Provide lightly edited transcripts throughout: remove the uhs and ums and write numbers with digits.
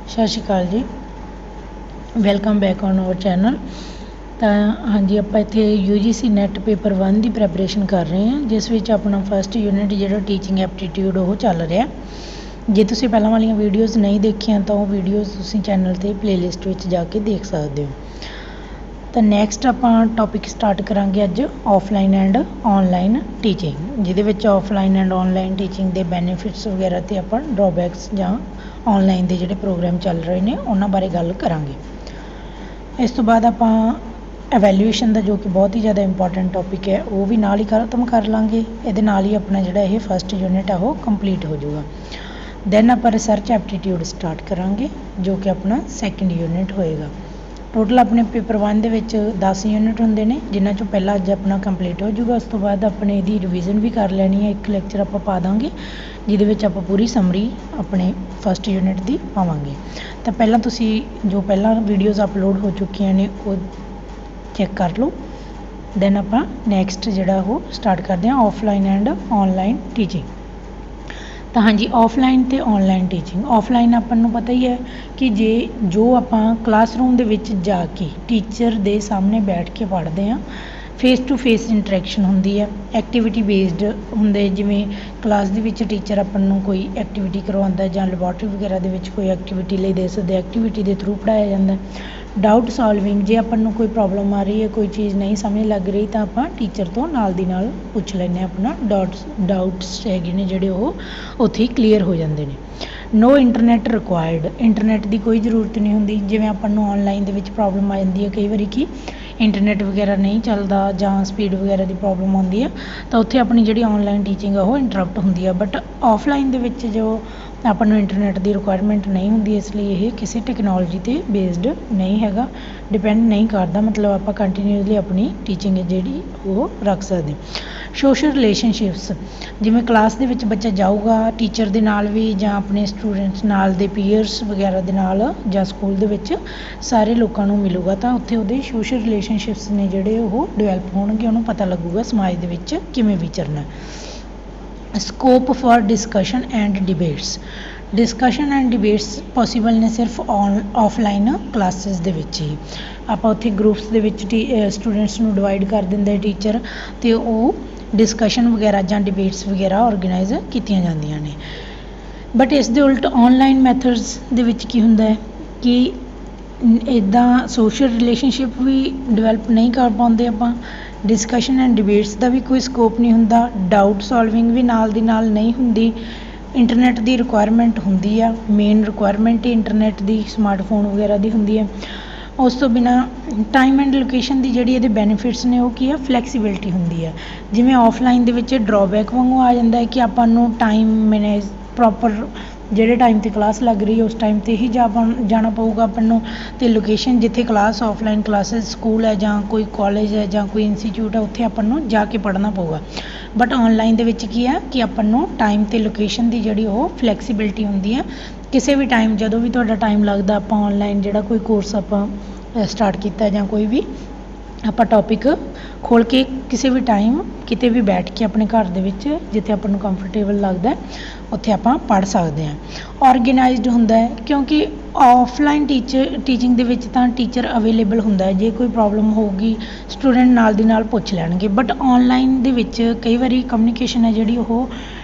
ਸਤਿ ਸ਼੍ਰੀ ਅਕਾਲ ਜੀ। Welcome back on hour channel. ਤਾਂ ਹਾਂਜੀ, ਆਪਾਂ ਇੱਥੇ UGC ਨੈਟ ਪੇਪਰ 1 ਦੀ ਪ੍ਰੈਪਰੇਸ਼ਨ ਕਰ ਰਹੇ ਹਾਂ, ਜਿਸ ਵਿੱਚ ਆਪਣਾ ਫਸਟ ਯੂਨਿਟ ਜਿਹੜਾ ਟੀਚਿੰਗ ਐਪਟੀਟਿਊਡ ਉਹ ਚੱਲ ਰਿਹਾ। ਜੇ ਤੁਸੀਂ ਪਹਿਲਾਂ ਵਾਲੀਆਂ ਵੀਡੀਓਜ਼ ਨਹੀਂ ਦੇਖੀਆਂ ਤਾਂ ਉਹ ਵੀਡੀਓਜ਼ ਤੁਸੀਂ ਚੈਨਲ 'ਤੇ ਪਲੇਲਿਸਟ ਵਿੱਚ ਜਾ ਕੇ ਦੇਖ ਸਕਦੇ ਹੋ। ਤਾਂ ਨੈਕਸਟ ਆਪਾਂ ਟੌਪਿਕ ਸਟਾਰਟ ਕਰਾਂਗੇ ਅੱਜ ਆਫਲਾਈਨ ਐਂਡ ਔਨਲਾਈਨ ਟੀਚਿੰਗ, ਜਿਹਦੇ ਵਿੱਚ ਆਫਲਾਈਨ ਐਂਡ ਔਨਲਾਈਨ ਟੀਚਿੰਗ ਦੇ ਬੈਨੀਫਿਟਸ ਵਗੈਰਾ ਅਤੇ ਆਪਾਂ ਡਰੋਬੈਕਸ ਜਾਂ ਔਨਲਾਈਨ ਦੇ ਜਿਹੜੇ ਪ੍ਰੋਗਰਾਮ ਚੱਲ ਰਹੇ ਨੇ ਉਹਨਾਂ ਬਾਰੇ ਗੱਲ ਕਰਾਂਗੇ। ਇਸ ਤੋਂ ਬਾਅਦ ਆਪਾਂ ਐਵੈਲੂਏਸ਼ਨ ਦਾ, ਜੋ ਕਿ ਬਹੁਤ ਹੀ ਜ਼ਿਆਦਾ ਇੰਪੋਰਟੈਂਟ ਟੌਪਿਕ ਹੈ, ਉਹ ਵੀ ਨਾਲ ਹੀ ਖਤਮ ਕਰ ਲਾਂਗੇ। ਇਹਦੇ ਨਾਲ ਹੀ ਆਪਣਾ ਜਿਹੜਾ ਇਹ ਫਸਟ ਯੂਨਿਟ ਆ ਉਹ ਕੰਪਲੀਟ ਹੋ ਜਾਊਗਾ। ਦੈਨ ਆਪਾਂ ਰਿਸਰਚ ਐਪਟੀਟਿਊਡ ਸਟਾਰਟ ਕਰਾਂਗੇ, ਜੋ ਕਿ ਆਪਣਾ ਸੈਕਿੰਡ ਯੂਨਿਟ ਹੋਏਗਾ। ਟੋਟਲ ਆਪਣੇ ਪੇਪਰ 1 ਦੇ ਵਿੱਚ 10 ਯੂਨਿਟ ਹੁੰਦੇ ਨੇ, ਜਿਨ੍ਹਾਂ 'ਚੋਂ ਪਹਿਲਾ ਅੱਜ ਆਪਣਾ ਕੰਪਲੀਟ ਹੋ ਜਾਊਗਾ। ਉਸ ਤੋਂ ਬਾਅਦ ਆਪਣੇ ਇਹਦੀ ਰਿਵੀਜ਼ਨ ਵੀ ਕਰ ਲੈਣੀ ਹੈ, ਇੱਕ ਲੈਕਚਰ ਆਪਾਂ ਪਾ ਦਾਂਗੇ ਜਿਹਦੇ ਵਿੱਚ ਆਪਾਂ ਪੂਰੀ ਸਮਰੀ ਆਪਣੇ ਫਸਟ ਯੂਨਿਟ ਦੀ ਪਾਵਾਂਗੇ। ਤਾਂ ਪਹਿਲਾਂ ਤੁਸੀਂ ਜੋ ਪਹਿਲਾਂ ਵੀਡੀਓਜ਼ ਅਪਲੋਡ ਹੋ ਚੁੱਕੀਆਂ ਨੇ ਉਹ ਚੈੱਕ ਕਰ ਲਓ। ਦੈਨ ਆਪਾਂ ਨੈਕਸਟ ਜਿਹੜਾ ਉਹ ਸਟਾਰਟ ਕਰਦੇ ਹਾਂ ਆਫਲਾਈਨ ਐਂਡ ਔਨਲਾਈਨ ਟੀਚਿੰਗ। ਤਾਂ ਹਾਂਜੀ, ਆਫਲਾਈਨ ਅਤੇ ਔਨਲਾਈਨ ਟੀਚਿੰਗ। ਆਫਲਾਈਨ ਆਪਾਂ ਨੂੰ ਪਤਾ ਹੀ ਹੈ ਕਿ ਜੋ ਆਪਾਂ ਕਲਾਸਰੂਮ ਦੇ ਵਿੱਚ ਜਾ ਕੇ ਟੀਚਰ ਦੇ ਸਾਹਮਣੇ ਬੈਠ ਕੇ ਪੜ੍ਹਦੇ ਹਾਂ, ਫੇਸ ਟੂ ਫੇਸ ਇੰਟਰੈਕਸ਼ਨ ਹੁੰਦੀ ਹੈ, ਐਕਟੀਵਿਟੀ ਬੇਸਡ ਹੁੰਦੇ। ਜਿਵੇਂ ਕਲਾਸ ਦੇ ਵਿੱਚ ਟੀਚਰ ਆਪਾਂ ਨੂੰ ਕੋਈ ਐਕਟੀਵਿਟੀ ਕਰਵਾਉਂਦਾ ਜਾਂ ਲੈਬੋਰਟਰੀ ਵਗੈਰਾ ਦੇ ਵਿੱਚ ਕੋਈ ਐਕਟੀਵਿਟੀ ਲਈ ਦੇ ਸਕਦੇ, ਐਕਟੀਵਿਟੀ ਦੇ ਥਰੂ ਪੜ੍ਹਾਇਆ ਜਾਂਦਾ। ਡਾਊਟ ਸੋਲਵਿੰਗ, ਜੇ ਆਪਾਂ ਨੂੰ ਕੋਈ ਪ੍ਰੋਬਲਮ ਆ ਰਹੀ ਹੈ, ਕੋਈ ਚੀਜ਼ ਨਹੀਂ ਸਮਝ ਲੱਗ ਰਹੀ ਤਾਂ ਆਪਾਂ ਟੀਚਰ ਤੋਂ ਨਾਲ ਦੀ ਨਾਲ ਪੁੱਛ ਲੈਂਦੇ ਹਾਂ। ਆਪਣਾ ਡਾਊਟਸ ਹੈਗੇ ਨੇ ਜਿਹੜੇ ਉਹ ਉੱਥੇ ਹੀ ਕਲੀਅਰ ਹੋ ਜਾਂਦੇ ਨੇ। ਨੋ ਇੰਟਰਨੈਟ ਰਿਕੁਆਇਰਡ, ਇੰਟਰਨੈਟ ਦੀ ਕੋਈ ਜ਼ਰੂਰਤ ਨਹੀਂ ਹੁੰਦੀ। ਜਿਵੇਂ ਆਪਾਂ ਨੂੰ ਔਨਲਾਈਨ ਦੇ ਵਿੱਚ ਪ੍ਰੋਬਲਮ ਆ ਜਾਂਦੀ ਹੈ ਕਈ ਵਾਰੀ ਕਿ ਇੰਟਰਨੈਟ ਵਗੈਰਾ ਨਹੀਂ ਚੱਲਦਾ ਜਾਂ ਸਪੀਡ ਵਗੈਰਾ ਦੀ ਪ੍ਰੋਬਲਮ ਆਉਂਦੀ ਆ, ਤਾਂ ਉੱਥੇ ਆਪਣੀ ਜਿਹੜੀ ਔਨਲਾਈਨ ਟੀਚਿੰਗ ਆ ਉਹ ਇੰਟਰਪਟ ਹੁੰਦੀ ਆ। ਬਟ ਆਫਲਾਈਨ ਦੇ ਵਿੱਚ ਜੋ ਆਪਾਂ ਨੂੰ ਇੰਟਰਨੈਟ ਦੀ ਰਿਕੁਆਇਰਮੈਂਟ ਨਹੀਂ ਹੁੰਦੀ, ਇਸ ਲਈ ਇਹ ਕਿਸੇ ਟੈਕਨੋਲੋਜੀ 'ਤੇ ਬੇਸਡ ਨਹੀਂ ਹੈਗਾ, ਡਿਪੈਂਡ ਨਹੀਂ ਕਰਦਾ। ਮਤਲਬ ਆਪਾਂ ਕੰਟੀਨਿਊਸਲੀ ਆਪਣੀ ਟੀਚਿੰਗ ਜਿਹੜੀ ਉਹ ਰੱਖ ਸਕਦੇ। ਸੋਸ਼ਲ ਰਿਲੇਸ਼ਨਸ਼ਿਪਸ, ਜਿਵੇਂ ਕਲਾਸ ਦੇ ਵਿੱਚ ਬੱਚਾ ਜਾਊਗਾ ਟੀਚਰ ਦੇ ਨਾਲ ਵੀ ਜਾਂ ਆਪਣੇ ਸਟੂਡੈਂਟਸ ਨਾਲ ਦੇ ਪੀਅਰਸ ਵਗੈਰਾ ਦੇ ਨਾਲ, ਜਾਂ ਸਕੂਲ ਦੇ ਵਿੱਚ ਸਾਰੇ ਲੋਕਾਂ ਨੂੰ ਮਿਲੂਗਾ, ਤਾਂ ਉੱਥੇ ਉਹਦੇ ਸੋਸ਼ਲ ਰਿਲੇਸ਼ਨਸ਼ਿਪਸ ਨੇ ਜਿਹੜੇ ਉਹ ਡਿਵੈਲਪ ਹੋਣਗੇ, ਉਹਨੂੰ ਪਤਾ ਲੱਗੂਗਾ ਸਮਾਜ ਦੇ ਵਿੱਚ ਕਿਵੇਂ ਵਿਚਰਨਾ। Scope for discussion and debates, discussion and debates possible ਨੇ ਸਿਰਫ ਆਫਲਾਈਨ ਕਲਾਸਿਸ ਦੇ ਵਿੱਚ ਹੀ। ਆਪਾਂ ਉੱਥੇ ਗਰੁੱਪਸ ਦੇ ਵਿੱਚ ਸਟੂਡੈਂਟਸ ਨੂੰ ਡਿਵਾਈਡ ਕਰ ਦਿੰਦੇ ਟੀਚਰ, ਅਤੇ ਉਹ ਡਿਸਕਸ਼ਨ ਵਗੈਰਾ ਜਾਂ ਡਿਬੇਟਸ ਵਗੈਰਾ ਔਰਗੇਨਾਈਜ਼ ਕੀਤੀਆਂ ਜਾਂਦੀਆਂ ਨੇ। ਬਟ ਇਸ ਦੇ ਉਲਟ ਔਨਲਾਈਨ ਮੈਥਡਸ ਦੇ ਵਿੱਚ ਕੀ ਹੁੰਦਾ ਹੈ ਕਿ ਇੱਦਾਂ ਸੋਸ਼ਲ ਰਿਲੇਸ਼ਨਸ਼ਿਪ ਵੀ ਡਿਵੈਲਪ ਨਹੀਂ ਕਰ ਪਾਉਂਦੇ ਆਪਾਂ, ਡਿਸਕਸ਼ਨ ਐਂਡ ਡਿਬੇਟਸ ਦਾ ਵੀ ਕੋਈ ਸਕੋਪ ਨਹੀਂ ਹੁੰਦਾ, ਡਾਊਟ ਸੋਲਵਿੰਗ ਵੀ ਨਾਲ ਦੀ ਨਾਲ ਨਹੀਂ ਹੁੰਦੀ। ਇੰਟਰਨੈਟ ਦੀ ਰਿਕੁਆਇਰਮੈਂਟ ਹੁੰਦੀ ਆ, ਮੇਨ ਰਿਕੁਆਇਰਮੈਂਟ ਹੀ ਇੰਟਰਨੈਟ ਦੀ ਸਮਾਰਟਫੋਨ ਵਗੈਰਾ ਦੀ ਹੁੰਦੀ ਹੈ। ਉਸ ਤੋਂ ਬਿਨਾਂ ਟਾਈਮ ਐਂਡ ਲੋਕੇਸ਼ਨ ਦੀ ਜਿਹੜੀ ਇਹਦੇ ਬੈਨੀਫਿਟਸ ਨੇ ਉਹ ਕੀ ਆ, ਫਲੈਕਸੀਬਿਲਿਟੀ ਹੁੰਦੀ ਹੈ। ਜਿਵੇਂ ਆਫਲਾਈਨ ਦੇ ਵਿੱਚ ਡਰੋਬੈਕ ਵਾਂਗੂ ਆ ਜਾਂਦਾ ਹੈ ਕਿ ਆਪਾਂ ਨੂੰ ਟਾਈਮ ਮੈਨੇਜ ਪ੍ਰੋਪਰ, ਜਿਹੜੇ ਟਾਈਮ 'ਤੇ ਕਲਾਸ ਲੱਗ ਰਹੀ ਹੈ ਉਸ ਟਾਈਮ 'ਤੇ ਹੀ ਜਾਣਾ ਪਊਗਾ ਆਪਾਂ ਨੂੰ, ਅਤੇ ਲੋਕੇਸ਼ਨ ਜਿੱਥੇ ਕਲਾਸ ਆਫਲਾਈਨ ਕਲਾਸਿਸ ਸਕੂਲ ਹੈ ਜਾਂ ਕੋਈ ਕਾਲਜ ਹੈ ਜਾਂ ਕੋਈ ਇੰਸਟੀਚਿਊਟ ਹੈ ਉੱਥੇ ਆਪਾਂ ਨੂੰ ਜਾ ਕੇ ਪੜ੍ਹਨਾ ਪਊਗਾ। ਬਟ ਔਨਲਾਈਨ ਦੇ ਵਿੱਚ ਕੀ ਆ ਕਿ ਆਪਾਂ ਨੂੰ ਟਾਈਮ ਅਤੇ ਲੋਕੇਸ਼ਨ ਦੀ ਜਿਹੜੀ ਉਹ ਫਲੈਕਸੀਬਿਲਿਟੀ ਹੁੰਦੀ ਹੈ। ਕਿਸੇ ਵੀ ਟਾਈਮ, ਜਦੋਂ ਵੀ ਤੁਹਾਡਾ ਟਾਈਮ ਲੱਗਦਾ, ਆਪਾਂ ਔਨਲਾਈਨ ਜਿਹੜਾ ਕੋਈ ਕੋਰਸ ਆਪਾਂ ਸਟਾਰਟ ਕੀਤਾ ਜਾਂ ਕੋਈ ਵੀ ਆਪਾਂ ਟੌਪਿਕ ਖੋਲ੍ਹ ਕੇ ਕਿਸੇ ਵੀ ਟਾਈਮ ਕਿਤੇ ਵੀ ਬੈਠ ਕੇ ਆਪਣੇ ਘਰ ਦੇ ਵਿੱਚ ਜਿੱਥੇ ਆਪਾਂ ਨੂੰ ਕੰਫਰਟੇਬਲ ਲੱਗਦਾ ਉੱਥੇ ਆਪਾਂ ਪੜ੍ਹ ਸਕਦੇ ਹਾਂ। ਔਰਗੇਨਾਈਜ਼ਡ ਹੁੰਦਾ ਹੈ, ਕਿਉਂਕਿ ਆਫਲਾਈਨ ਟੀਚਿੰਗ ਦੇ ਵਿੱਚ ਤਾਂ ਟੀਚਰ ਅਵੇਲੇਬਲ ਹੁੰਦਾ ਹੈ, ਜੇ ਕੋਈ ਪ੍ਰੋਬਲਮ ਹੋਊਗੀ ਸਟੂਡੈਂਟ ਨਾਲ ਦੀ ਨਾਲ ਪੁੱਛ ਲੈਣਗੇ। ਬਟ ਔਨਲਾਈਨ ਦੇ ਵਿੱਚ ਕਈ ਵਾਰੀ ਕਮਿਊਨੀਕੇਸ਼ਨ ਹੈ ਜਿਹੜੀ ਉਹ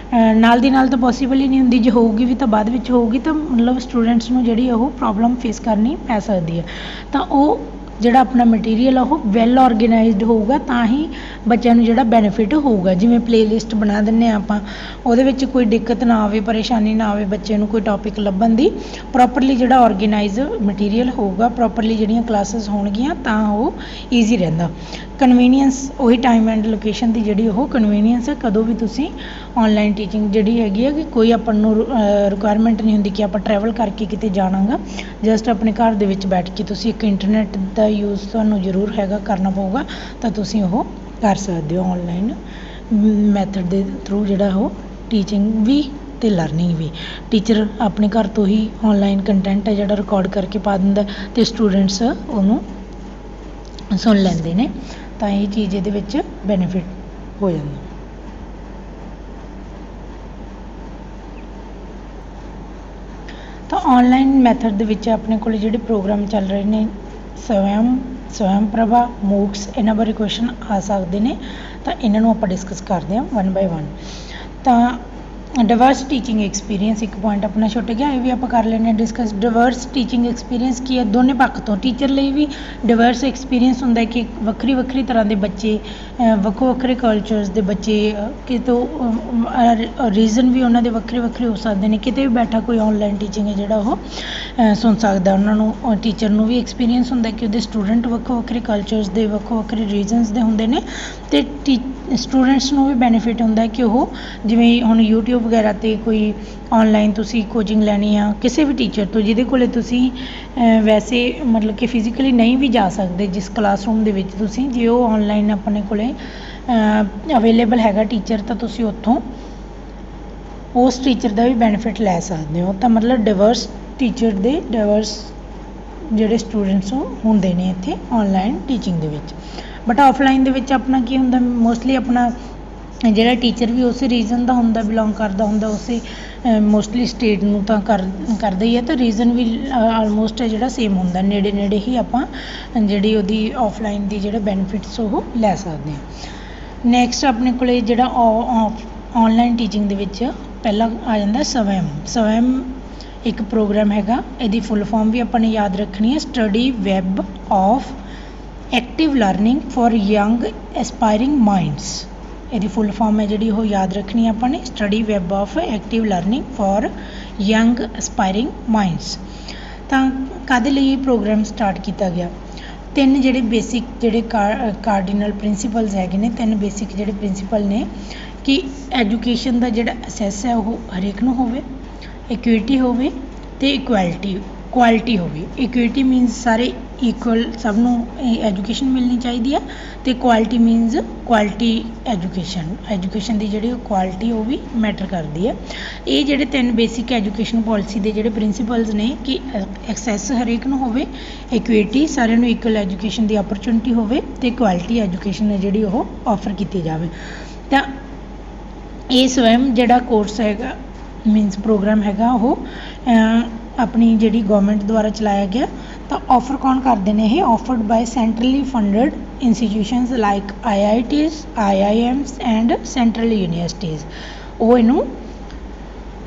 ਨਾਲ ਦੀ ਨਾਲ ਤਾਂ ਪੋਸੀਬਲ ਹੀ ਨਹੀਂ ਹੁੰਦੀ, ਜੇ ਹੋਊਗੀ ਵੀ ਤਾਂ ਬਾਅਦ ਵਿੱਚ ਹੋਊਗੀ, ਤਾਂ ਮਤਲਬ ਸਟੂਡੈਂਟਸ ਨੂੰ ਜਿਹੜੀ ਉਹ ਪ੍ਰੋਬਲਮ ਫੇਸ ਕਰਨੀ ਪੈ ਸਕਦੀ ਹੈ। ਤਾਂ ਉਹ ਜਿਹੜਾ ਆਪਣਾ ਮਟੀਰੀਅਲ ਆ ਉਹ ਵੈਲ ਔਰਗੇਨਾਈਜ਼ਡ ਹੋਊਗਾ, ਤਾਂ ਹੀ ਬੱਚਿਆਂ ਨੂੰ ਜਿਹੜਾ ਬੈਨੀਫਿਟ ਹੋਊਗਾ। ਜਿਵੇਂ ਪਲੇਲਿਸਟ ਬਣਾ ਦਿੰਦੇ ਹਾਂ ਆਪਾਂ, ਉਹਦੇ ਵਿੱਚ ਕੋਈ ਦਿੱਕਤ ਨਾ ਆਵੇ, ਪਰੇਸ਼ਾਨੀ ਨਾ ਆਵੇ ਬੱਚੇ ਨੂੰ ਕੋਈ ਟੌਪਿਕ ਲੱਭਣ ਦੀ। ਪ੍ਰੋਪਰਲੀ ਜਿਹੜਾ ਔਰਗੇਨਾਈਜ਼ ਮਟੀਰੀਅਲ ਹੋਊਗਾ, ਪ੍ਰੋਪਰਲੀ ਜਿਹੜੀਆਂ ਕਲਾਸਿਸ ਹੋਣਗੀਆਂ, ਤਾਂ ਉਹ ਈਜ਼ੀ ਰਹਿੰਦਾ। ਕਨਵੀਨੀਅੰਸ, ਉਹੀ ਟਾਈਮ ਐਂਡ ਲੋਕੇਸ਼ਨ ਦੀ ਜਿਹੜੀ ਉਹ ਕਨਵੀਨੀਅੰਸ ਹੈ। ਕਦੋਂ ਵੀ ਤੁਸੀਂ ਔਨਲਾਈਨ ਟੀਚਿੰਗ ਜਿਹੜੀ ਹੈਗੀ ਹੈ ਕਿ ਕੋਈ ਆਪਾਂ ਨੂੰ ਰਿਕੁਆਇਰਮੈਂਟ ਨਹੀਂ ਹੁੰਦੀ ਕਿ ਆਪਾਂ ਟਰੈਵਲ ਕਰਕੇ ਕਿਤੇ ਜਾਣਾ ਗਾ, ਜਸਟ ਆਪਣੇ ਘਰ ਦੇ ਵਿੱਚ ਬੈਠ ਕੇ ਤੁਸੀਂ ਇੱਕ ਇੰਟਰਨੈਟ ਦਾ ਯੂਜ਼ ਤੁਹਾਨੂੰ ਜ਼ਰੂਰ ਹੈਗਾ ਕਰਨਾ ਪਊਗਾ, ਤਾਂ ਤੁਸੀਂ ਉਹ ਕਰ ਸਕਦੇ ਹੋ ਔਨਲਾਈਨ ਮੈਥਡ ਦੇ ਥਰੂ, ਜਿਹੜਾ ਉਹ ਟੀਚਿੰਗ ਵੀ ਅਤੇ ਲਰਨਿੰਗ ਵੀ। ਟੀਚਰ ਆਪਣੇ ਘਰ ਤੋਂ ਹੀ ਔਨਲਾਈਨ ਕੰਟੈਂਟ ਹੈ ਜਿਹੜਾ ਰਿਕਾਰਡ ਕਰਕੇ ਪਾ ਦਿੰਦਾ ਅਤੇ ਸਟੂਡੈਂਟਸ ਉਹਨੂੰ ਸੁਣ ਲੈਂਦੇ ਨੇ, ਤਾਂ ਇਹ ਚੀਜ਼ ਇਹਦੇ ਵਿੱਚ ਬੈਨੀਫਿਟ ਹੋ ਜਾਂਦਾ। ਤਾਂ ऑनलाइन मैथड ਦੇ ਵਿੱਚ ਆਪਣੇ ਕੋਲ ਜਿਹੜੇ ਪ੍ਰੋਗਰਾਮ ਚੱਲ ਰਹੇ ਨੇ ਸਵੈਮ ਪ੍ਰਭਾ ਮੂਕਸ ਇਹਨਾਂ ਬਾਰੇ ਕੁਐਸਚਨ ਆ ਸਕਦੇ ਨੇ ਤਾਂ ਇਹਨਾਂ ਨੂੰ ਆਪਾਂ ਡਿਸਕਸ ਕਰਦੇ ਹਾਂ 1 ਬਾਈ 1 ਤਾਂ ਡਿਵਰਸ ਟੀਚਿੰਗ ਐਕਸਪੀਰੀਅੰਸ ਇੱਕ ਪੁਆਇੰਟ ਆਪਣਾ ਛੁੱਟ ਗਿਆ ਇਹ ਵੀ ਆਪਾਂ ਕਰ ਲੈਂਦੇ ਹਾਂ ਡਿਸਕਸ ਡਿਵਰਸ ਟੀਚਿੰਗ ਐਕਸਪੀਰੀਅੰਸ ਕੀ ਹੈ ਦੋਨੇ ਪੱਖ ਤੋਂ ਟੀਚਰ ਲਈ ਵੀ ਡਿਵਰਸ ਐਕਸਪੀਰੀਅੰਸ ਹੁੰਦਾ ਕਿ ਵੱਖਰੀ ਵੱਖਰੀ ਤਰ੍ਹਾਂ ਦੇ ਬੱਚੇ ਵੱਖੋ ਵੱਖਰੇ ਕਲਚਰਸ ਦੇ ਬੱਚੇ ਕਿਤੋਂ ਰੀਜ਼ਨ ਵੀ ਉਹਨਾਂ ਦੇ ਵੱਖਰੇ ਵੱਖਰੇ ਹੋ ਸਕਦੇ ਨੇ ਕਿਤੇ ਵੀ ਬੈਠਾ ਕੋਈ ਆਨਲਾਈਨ ਟੀਚਿੰਗ ਹੈ ਜਿਹੜਾ ਉਹ ਸੁਣ ਸਕਦਾ ਉਹਨਾਂ ਨੂੰ ਟੀਚਰ ਨੂੰ ਵੀ ਐਕਸਪੀਰੀਅੰਸ ਹੁੰਦਾ ਕਿ ਉਹਦੇ ਸਟੂਡੈਂਟ ਵੱਖੋ ਵੱਖਰੇ ਕਲਚਰਸ ਦੇ ਵੱਖੋ ਵੱਖਰੇ ਰੀਜ਼ਨਸ ਦੇ ਹੁੰਦੇ ਨੇ ਅਤੇ ਸਟੂਡੈਂਟਸ ਨੂੰ ਵੀ ਬੈਨੀਫਿਟ ਹੁੰਦਾ ਕਿ ਉਹ ਜਿਵੇਂ ਹੁਣ YouTube ਵਗੈਰਾ 'ਤੇ ਕੋਈ ਆਨਲਾਈਨ ਤੁਸੀਂ ਕੋਚਿੰਗ ਲੈਣੀ ਆ ਕਿਸੇ ਵੀ ਟੀਚਰ ਤੋਂ ਜਿਹਦੇ ਕੋਲ ਤੁਸੀਂ ਵੈਸੇ ਮਤਲਬ ਕਿ ਫਿਜ਼ੀਕਲੀ ਨਹੀਂ ਵੀ ਜਾ ਸਕਦੇ ਜਿਸ ਕਲਾਸਰੂਮ ਦੇ ਵਿੱਚ ਤੁਸੀਂ ਜੇ ਉਹ ਆਨਲਾਈਨ ਆਪਣੇ ਕੋਲ ਅਵੇਲੇਬਲ ਹੈਗਾ ਟੀਚਰ ਤਾਂ ਤੁਸੀਂ ਉੱਥੋਂ ਉਸ ਟੀਚਰ ਦਾ ਵੀ ਬੈਨੀਫਿਟ ਲੈ ਸਕਦੇ ਹੋ ਤਾਂ ਮਤਲਬ ਡਿਵਰਸ ਟੀਚਰ ਦੇ ਡਿਵਰਸ ਜਿਹੜੇ ਸਟੂਡੈਂਟਸ ਹੁੰਦੇ ਨੇ ਇੱਥੇ ਆਨਲਾਈਨ ਟੀਚਿੰਗ ਦੇ ਵਿੱਚ ਬਟ ਆਫਲਾਈਨ ਦੇ ਵਿੱਚ ਆਪਣਾ ਕੀ ਹੁੰਦਾ ਮੋਸਟਲੀ ਆਪਣਾ ਜਿਹੜਾ ਟੀਚਰ ਵੀ ਉਸੇ ਰੀਜਨ ਦਾ ਹੁੰਦਾ ਬਿਲੋਂਗ ਕਰਦਾ ਹੁੰਦਾ ਉਸੇ ਮੋਸਟਲੀ ਸਟੇਟ ਨੂੰ ਤਾਂ ਕਰਦਾ ਹੀ ਹੈ ਤਾਂ ਰੀਜ਼ਨ ਵੀ ਆਲਮੋਸਟ ਹੈ ਜਿਹੜਾ ਸੇਮ ਹੁੰਦਾ ਨੇੜੇ ਨੇੜੇ ਹੀ ਆਪਾਂ ਜਿਹੜੀ ਉਹਦੀ ਆਫਲਾਈਨ ਦੀ ਜਿਹੜਾ ਬੈਨੀਫਿਟਸ ਉਹ ਲੈ ਸਕਦੇ ਹਾਂ ਨੈਕਸਟ ਆਪਣੇ ਕੋਲ ਜਿਹੜਾ ਆਨਲਾਈਨ ਟੀਚਿੰਗ ਦੇ ਵਿੱਚ ਪਹਿਲਾਂ ਆ ਜਾਂਦਾ ਸਵੈਮ ਇੱਕ ਪ੍ਰੋਗਰਾਮ ਹੈਗਾ ਇਹਦੀ ਫੁੱਲ ਫਾਰਮ ਵੀ ਆਪਾਂ ਨੇ ਯਾਦ ਰੱਖਣੀ ਹੈ study web of active learning for young aspiring minds ਇਹਦੀ ਫੁੱਲ ਫਾਰਮ ਹੈ ਜਿਹੜੀ ਉਹ ਯਾਦ ਰੱਖਣੀ ਆਪਾਂ ਨੇ study web of active learning for young aspiring minds ਤਾਂ ਕਾਹਦੇ ਲਈ ਇਹ ਪ੍ਰੋਗਰਾਮ ਸਟਾਰਟ ਕੀਤਾ ਗਿਆ ਤਿੰਨ ਜਿਹੜੇ ਬੇਸਿਕ ਜਿਹੜੇ ਕਾਰਡੀਨਲ ਪ੍ਰਿੰਸੀਪਲਸ ਹੈਗੇ ਨੇ ਤਿੰਨ ਬੇਸਿਕ ਜਿਹੜੇ ਪ੍ਰਿੰਸੀਪਲ ਨੇ ਕਿ ਐਜੂਕੇਸ਼ਨ ਦਾ ਜਿਹੜਾ ਅਸੈਸ ਹੈ ਉਹ ਹਰੇਕ ਨੂੰ ਹੋਵੇ ਇਕੁਇਟੀ ਹੋਵੇ ਅਤੇ ਕੁਆਲਿਟੀ ਹੋਵੇ ਇਕੁਇਟੀ ਮੀਨਸ ਸਾਰੇ ਇਕੁਅਲ ਸਭ ਨੂੰ ਐਜੂਕੇਸ਼ਨ ਮਿਲਣੀ ਚਾਹੀਦੀ ਹੈ ਅਤੇ ਕੁਆਲਿਟੀ ਮੀਨਸ ਕੁਆਲਿਟੀ ਐਜੂਕੇਸ਼ਨ ਦੀ ਜਿਹੜੀ ਕੁਆਲਿਟੀ ਉਹ ਵੀ ਮੈਟਰ ਕਰਦੀ ਹੈ ਇਹ ਜਿਹੜੇ ਤਿੰਨ ਬੇਸਿਕ ਐਜੂਕੇਸ਼ਨ ਪੋਲਿਸੀ ਦੇ ਜਿਹੜੇ ਪ੍ਰਿੰਸੀਪਲਸ ਨੇ ਕਿ ਐਕਸੈਸ ਹਰੇਕ ਨੂੰ ਹੋਵੇ ਇਕੁਇਟੀ ਸਾਰਿਆਂ ਨੂੰ ਇਕੁਅਲ ਐਜੂਕੇਸ਼ਨ ਦੀ ਓਪਰਚੁਨਿਟੀ ਹੋਵੇ ਅਤੇ ਕੁਆਲਿਟੀ ਐਜੂਕੇਸ਼ਨ ਹੈ ਜਿਹੜੀ ਉਹ ਆਫਰ ਕੀਤੀ ਜਾਵੇ ਤਾਂ ਇਹ ਸਵੈਮ ਜਿਹੜਾ ਕੋਰਸ ਹੈਗਾ ਮੀਨਸ ਪ੍ਰੋਗਰਾਮ ਹੈਗਾ ਉਹ ਆਪਣੀ ਜਿਹੜੀ ਗਵਰਨਮੈਂਟ ਦੁਆਰਾ ਚਲਾਇਆ ਗਿਆ ਤਾਂ ਆਫਰ ਕੌਣ ਕਰਦੇ ਨੇ ਇਹ offered by centrally funded institutions like IITs IIMs and central universities ਉਹ ਇਹਨੂੰ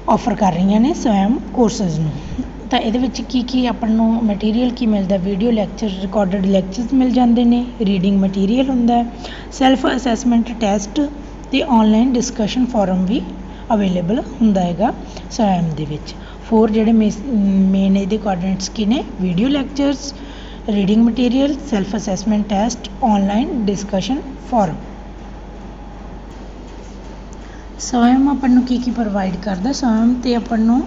ਆਫਰ ਕਰ ਰਹੀਆਂ ਨੇ ਸਵੈਮ ਕੋਰਸਿਸ ਨੂੰ ਤਾਂ ਇਹਦੇ ਵਿੱਚ ਕੀ ਆਪਾਂ ਨੂੰ ਮਟੀਰੀਅਲ ਕੀ ਮਿਲਦਾ ਵੀਡੀਓ ਲੈਕਚਰ ਰਿਕਾਰਡਡ ਲੈਕਚਰਸ ਮਿਲ ਜਾਂਦੇ ਨੇ ਰੀਡਿੰਗ ਮਟੀਰੀਅਲ ਹੁੰਦਾ ਸੈਲਫ ਅਸੈਸਮੈਂਟ ਟੈਸਟ ਅਤੇ ਆਨਲਾਈਨ ਡਿਸਕਸ਼ਨ ਫੋਰਮ ਵੀ ਅਵੇਲੇਬਲ ਹੁੰਦਾ ਹੈਗਾ ਸਵੈਮ ਦੇ ਵਿੱਚ 4 ਜਿਹੜੇ ਮੇਨ ਇਹਦੇ ਕੋਆਰਡੀਨੇਟਸ ਕੀ ਨੇ video lectures reading material self assessment test online discussion forum Swayam ਆਪਾਂ ਨੂੰ ਕੀ ਪ੍ਰੋਵਾਈਡ ਕਰਦਾ ਸਵੈਮ 'ਤੇ ਆਪਾਂ ਨੂੰ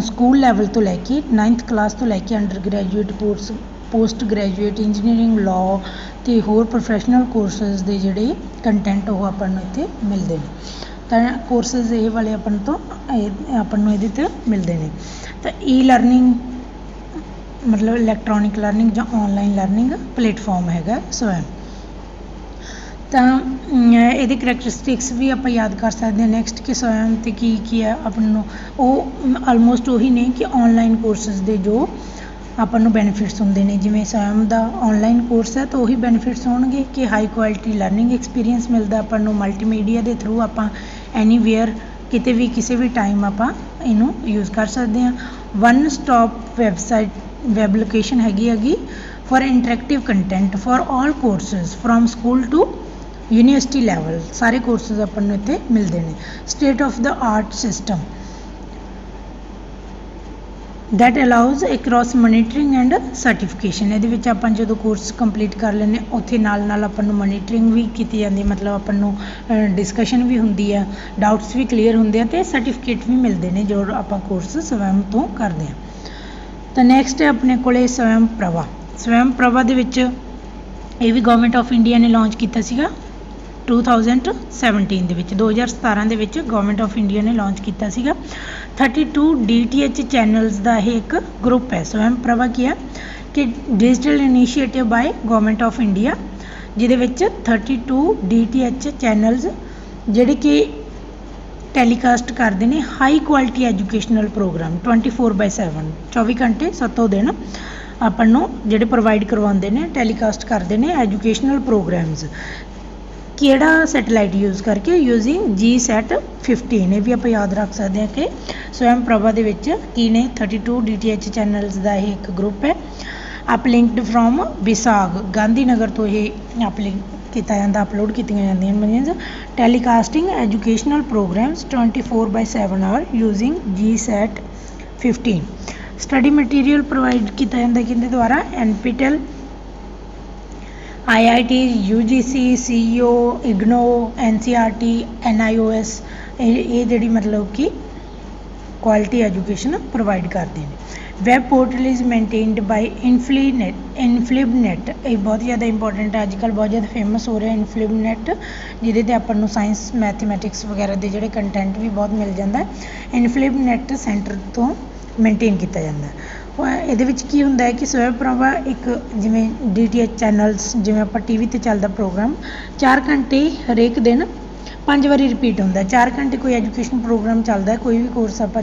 ਸਕੂਲ ਲੈਵਲ ਤੋਂ ਲੈ ਕੇ 9th ਕਲਾਸ ਤੋਂ ਲੈ ਕੇ under graduate post graduate engineering law ਅਤੇ ਹੋਰ ਪ੍ਰੋਫੈਸ਼ਨਲ ਕੋਰਸਿਸ ਦੇ ਜਿਹੜੇ ਕੰਟੈਂਟ ਉਹ ਆਪਾਂ ਨੂੰ ਇੱਥੇ ਮਿਲਦੇ ਨੇ ਤਾਂ ਕੋਰਸਿਸ ਇਹ ਵਾਲੇ ਆਪਾਂ ਨੂੰ ਇਹਦੇ 'ਤੇ ਮਿਲਦੇ ਨੇ ਤਾਂ ਲਰਨਿੰਗ ਮਤਲਬ ਇਲੈਕਟ੍ਰੋਨਿਕ ਲਰਨਿੰਗ ਜਾਂ ਆਨਲਾਈਨ ਲਰਨਿੰਗ ਪਲੇਟਫਾਰਮ ਹੈਗਾ ਸਵੈਮ ਤਾਂ ਇਹਦੇ ਕਰੈਕਟਰਿਸਟਿਕਸ ਵੀ ਆਪਾਂ ਯਾਦ ਕਰ ਸਕਦੇ ਹਾਂ ਨੈਕਸਟ ਕਿ ਸਵੈਮ 'ਤੇ ਕੀ ਹੈ ਆਪਾਂ ਨੂੰ ਉਹ ਆਲਮੋਸਟ ਉਹੀ ਨੇ ਕਿ ਆਨਲਾਈਨ ਕੋਰਸਿਸ ਦੇ ਜੋ ਆਪਾਂ ਨੂੰ ਬੈਨੀਫਿਟਸ ਹੁੰਦੇ ਨੇ ਜਿਵੇਂ ਸਵੈਮ ਦਾ ਆਨਲਾਈਨ ਕੋਰਸ ਹੈ ਤਾਂ ਉਹੀ ਬੈਨੀਫਿਟਸ ਹੋਣਗੇ ਕਿ ਹਾਈ ਕੁਆਲਿਟੀ ਲਰਨਿੰਗ ਐਕਸਪੀਰੀਅੰਸ ਮਿਲਦਾ ਆਪਾਂ ਨੂੰ ਮਲਟੀਮੀਡੀਆ ਦੇ ਥਰੂ ਆਪਾਂ ਐਨੀਵੇਅਰ ਕਿਤੇ ਵੀ ਕਿਸੇ ਵੀ ਟਾਈਮ ਆਪਾਂ ਇਹਨੂੰ ਯੂਜ਼ ਕਰ ਸਕਦੇ ਹਾਂ ਵਨ ਸਟਾਪ ਵੈਬ ਲੋਕੇਸ਼ਨ ਹੈਗੀ for interactive content for all courses from school to university level ਸਾਰੇ ਕੋਰਸਿਸ ਆਪਾਂ ਨੂੰ ਇੱਥੇ ਮਿਲਦੇ ਨੇ state of the art system that allows across monitoring and certification ਇਹਦੇ ਵਿੱਚ ਆਪਾਂ ਜਦੋਂ ਕੋਰਸ ਕੰਪਲੀਟ ਕਰ ਲੈਂਦੇ ਉੱਥੇ ਨਾਲ ਆਪਾਂ ਨੂੰ ਮੋਨੀਟਰਿੰਗ ਵੀ ਕੀਤੀ ਜਾਂਦੀ ਮਤਲਬ ਆਪਾਂ ਨੂੰ ਡਿਸਕਸ਼ਨ ਵੀ ਹੁੰਦੀ ਹੈ ਡਾਊਟਸ ਵੀ ਕਲੀਅਰ ਹੁੰਦੇ ਆ ਅਤੇ ਸਰਟੀਫਿਕੇਟ ਵੀ ਮਿਲਦੇ ਨੇ ਜੋ ਆਪਾਂ ਕੋਰਸ ਸਵੈਮ ਤੋਂ ਕਰਦੇ ਹਾਂ ਤਾਂ ਨੈਕਸਟ ਹੈ ਆਪਣੇ ਕੋਲ ਸਵੈਮ ਪ੍ਰਭਾ ਦੇ ਵਿੱਚ ਇਹ ਵੀ ਗਵਰਨਮੈਂਟ ਆਫ ਇੰਡੀਆ ਨੇ ਲਾਂਚ ਕੀਤਾ ਸੀਗਾ 2017 ਦੇ ਵਿੱਚ 2017 ਦੇ ਵਿੱਚ ਗਵਰਨਮੈਂਟ ਆਫ ਇੰਡੀਆ ਨੇ ਲਾਂਚ ਕੀਤਾ ਸੀਗਾ 32 DTH ਚੈਨਲਸ ਦਾ ਇਹ ਇੱਕ ਗਰੁੱਪ ਹੈ ਸਵੈਮ ਪ੍ਰਭਾ ਕੀ ਹੈ ਕਿ digital initiative by government of India ਜਿਹਦੇ ਵਿੱਚ 32 DTH ਚੈਨਲਸ ਜਿਹੜੇ ਕਿ ਟੈਲੀਕਾਸਟ ਕਰਦੇ ਨੇ ਹਾਈ ਕੁਆਲਿਟੀ ਐਜੂਕੇਸ਼ਨਲ ਪ੍ਰੋਗਰਾਮ 24/7 24 ਘੰਟੇ 7 ਦਿਨ ਆਪਾਂ ਨੂੰ ਜਿਹੜੇ ਪ੍ਰੋਵਾਈਡ ਕਰਵਾਉਂਦੇ ਨੇ ਟੈਲੀਕਾਸਟ ਕਰਦੇ ਨੇ ਐਜੂਕੇਸ਼ਨਲ ਪ੍ਰੋਗਰਾਮਸ ਕਿਹੜਾ ਸੈਟੇਲਾਈਟ ਯੂਜ਼ ਕਰਕੇ ਯੂਜ਼ਿੰਗ GSAT 15 ਇਹ ਵੀ ਆਪਾਂ ਯਾਦ ਰੱਖ ਸਕਦੇ ਹਾਂ ਕਿ ਸਵੈਮ ਪ੍ਰਭਾ ਦੇ ਵਿੱਚ ਕੀ ਨੇ 32 DTH ਚੈਨਲਸ ਦਾ ਇਹ ਇੱਕ ਗਰੁੱਪ ਹੈ ਅਪਲਿੰਕਡ ਫਰੋਮ ਵਿਸਾਗ ਗਾਂਧੀ ਨਗਰ ਤੋਂ ਇਹ ਅਪਲਿੰਕ ਕੀਤਾ ਜਾਂਦਾ ਅਪਲੋਡ ਕੀਤੀਆਂ ਜਾਂਦੀਆਂ means telecasting educational programmes 24/7 are using GSAT 15 study material provide ਕੀਤਾ ਜਾਂਦਾ ਕਿਹਦੇ ਦੁਆਰਾ NPTEL IIT UGC CEO IGNO NCERT NIOS ਇਹ ਜਿਹੜੀ ਮਤਲਬ ਕਿ ਕੁਆਲਿਟੀ ਐਜੂਕੇਸ਼ਨ ਪ੍ਰੋਵਾਈਡ ਕਰਦੇ ਨੇ ਵੈਬ ਪੋਰਟਲ ਇਜ਼ ਮੇਨਟੇਨਡ ਬਾਈ ਇਨਫਲਿਬਨੈਟ ਇਹ ਬਹੁਤ ਜ਼ਿਆਦਾ ਇੰਪੋਰਟੈਂਟ ਹੈ ਅੱਜ ਕੱਲ੍ਹ ਬਹੁਤ ਜ਼ਿਆਦਾ ਫੇਮਸ ਹੋ ਰਿਹਾ ਇਨਫਲਿਬਨੈਟ ਜਿਹਦੇ 'ਤੇ ਆਪਾਂ ਨੂੰ ਸਾਇੰਸ ਮੈਥਮੈਟਿਕਸ ਵਗੈਰਾ ਦੇ ਜਿਹੜੇ ਕੰਟੈਂਟ ਵੀ ਬਹੁਤ ਮਿਲ ਜਾਂਦਾ ਇਨਫਲਿਬਨੈਟ ਸੈਂਟਰ ਤੋਂ ਮੇਨਟੇਨ ਕੀਤਾ ਜਾਂਦਾ ਇਹਦੇ ਵਿੱਚ ਕੀ ਹੁੰਦਾ ਹੈ ਕਿ ਸਵੈਮ ਪ੍ਰਭਾ ਇੱਕ ਜਿਵੇਂ DTH ਚੈਨਲਸ ਜਿਵੇਂ ਆਪਾਂ TV 'ਤੇ ਚੱਲਦਾ ਪ੍ਰੋਗਰਾਮ 4 ਘੰਟੇ ਹਰੇਕ ਦਿਨ 5 ਵਾਰੀ ਰਿਪੀਟ ਹੁੰਦਾ 4 ਘੰਟੇ ਕੋਈ ਐਜੂਕੇਸ਼ਨ ਪ੍ਰੋਗਰਾਮ ਚੱਲਦਾ ਕੋਈ ਵੀ ਕੋਰਸ ਆਪਾਂ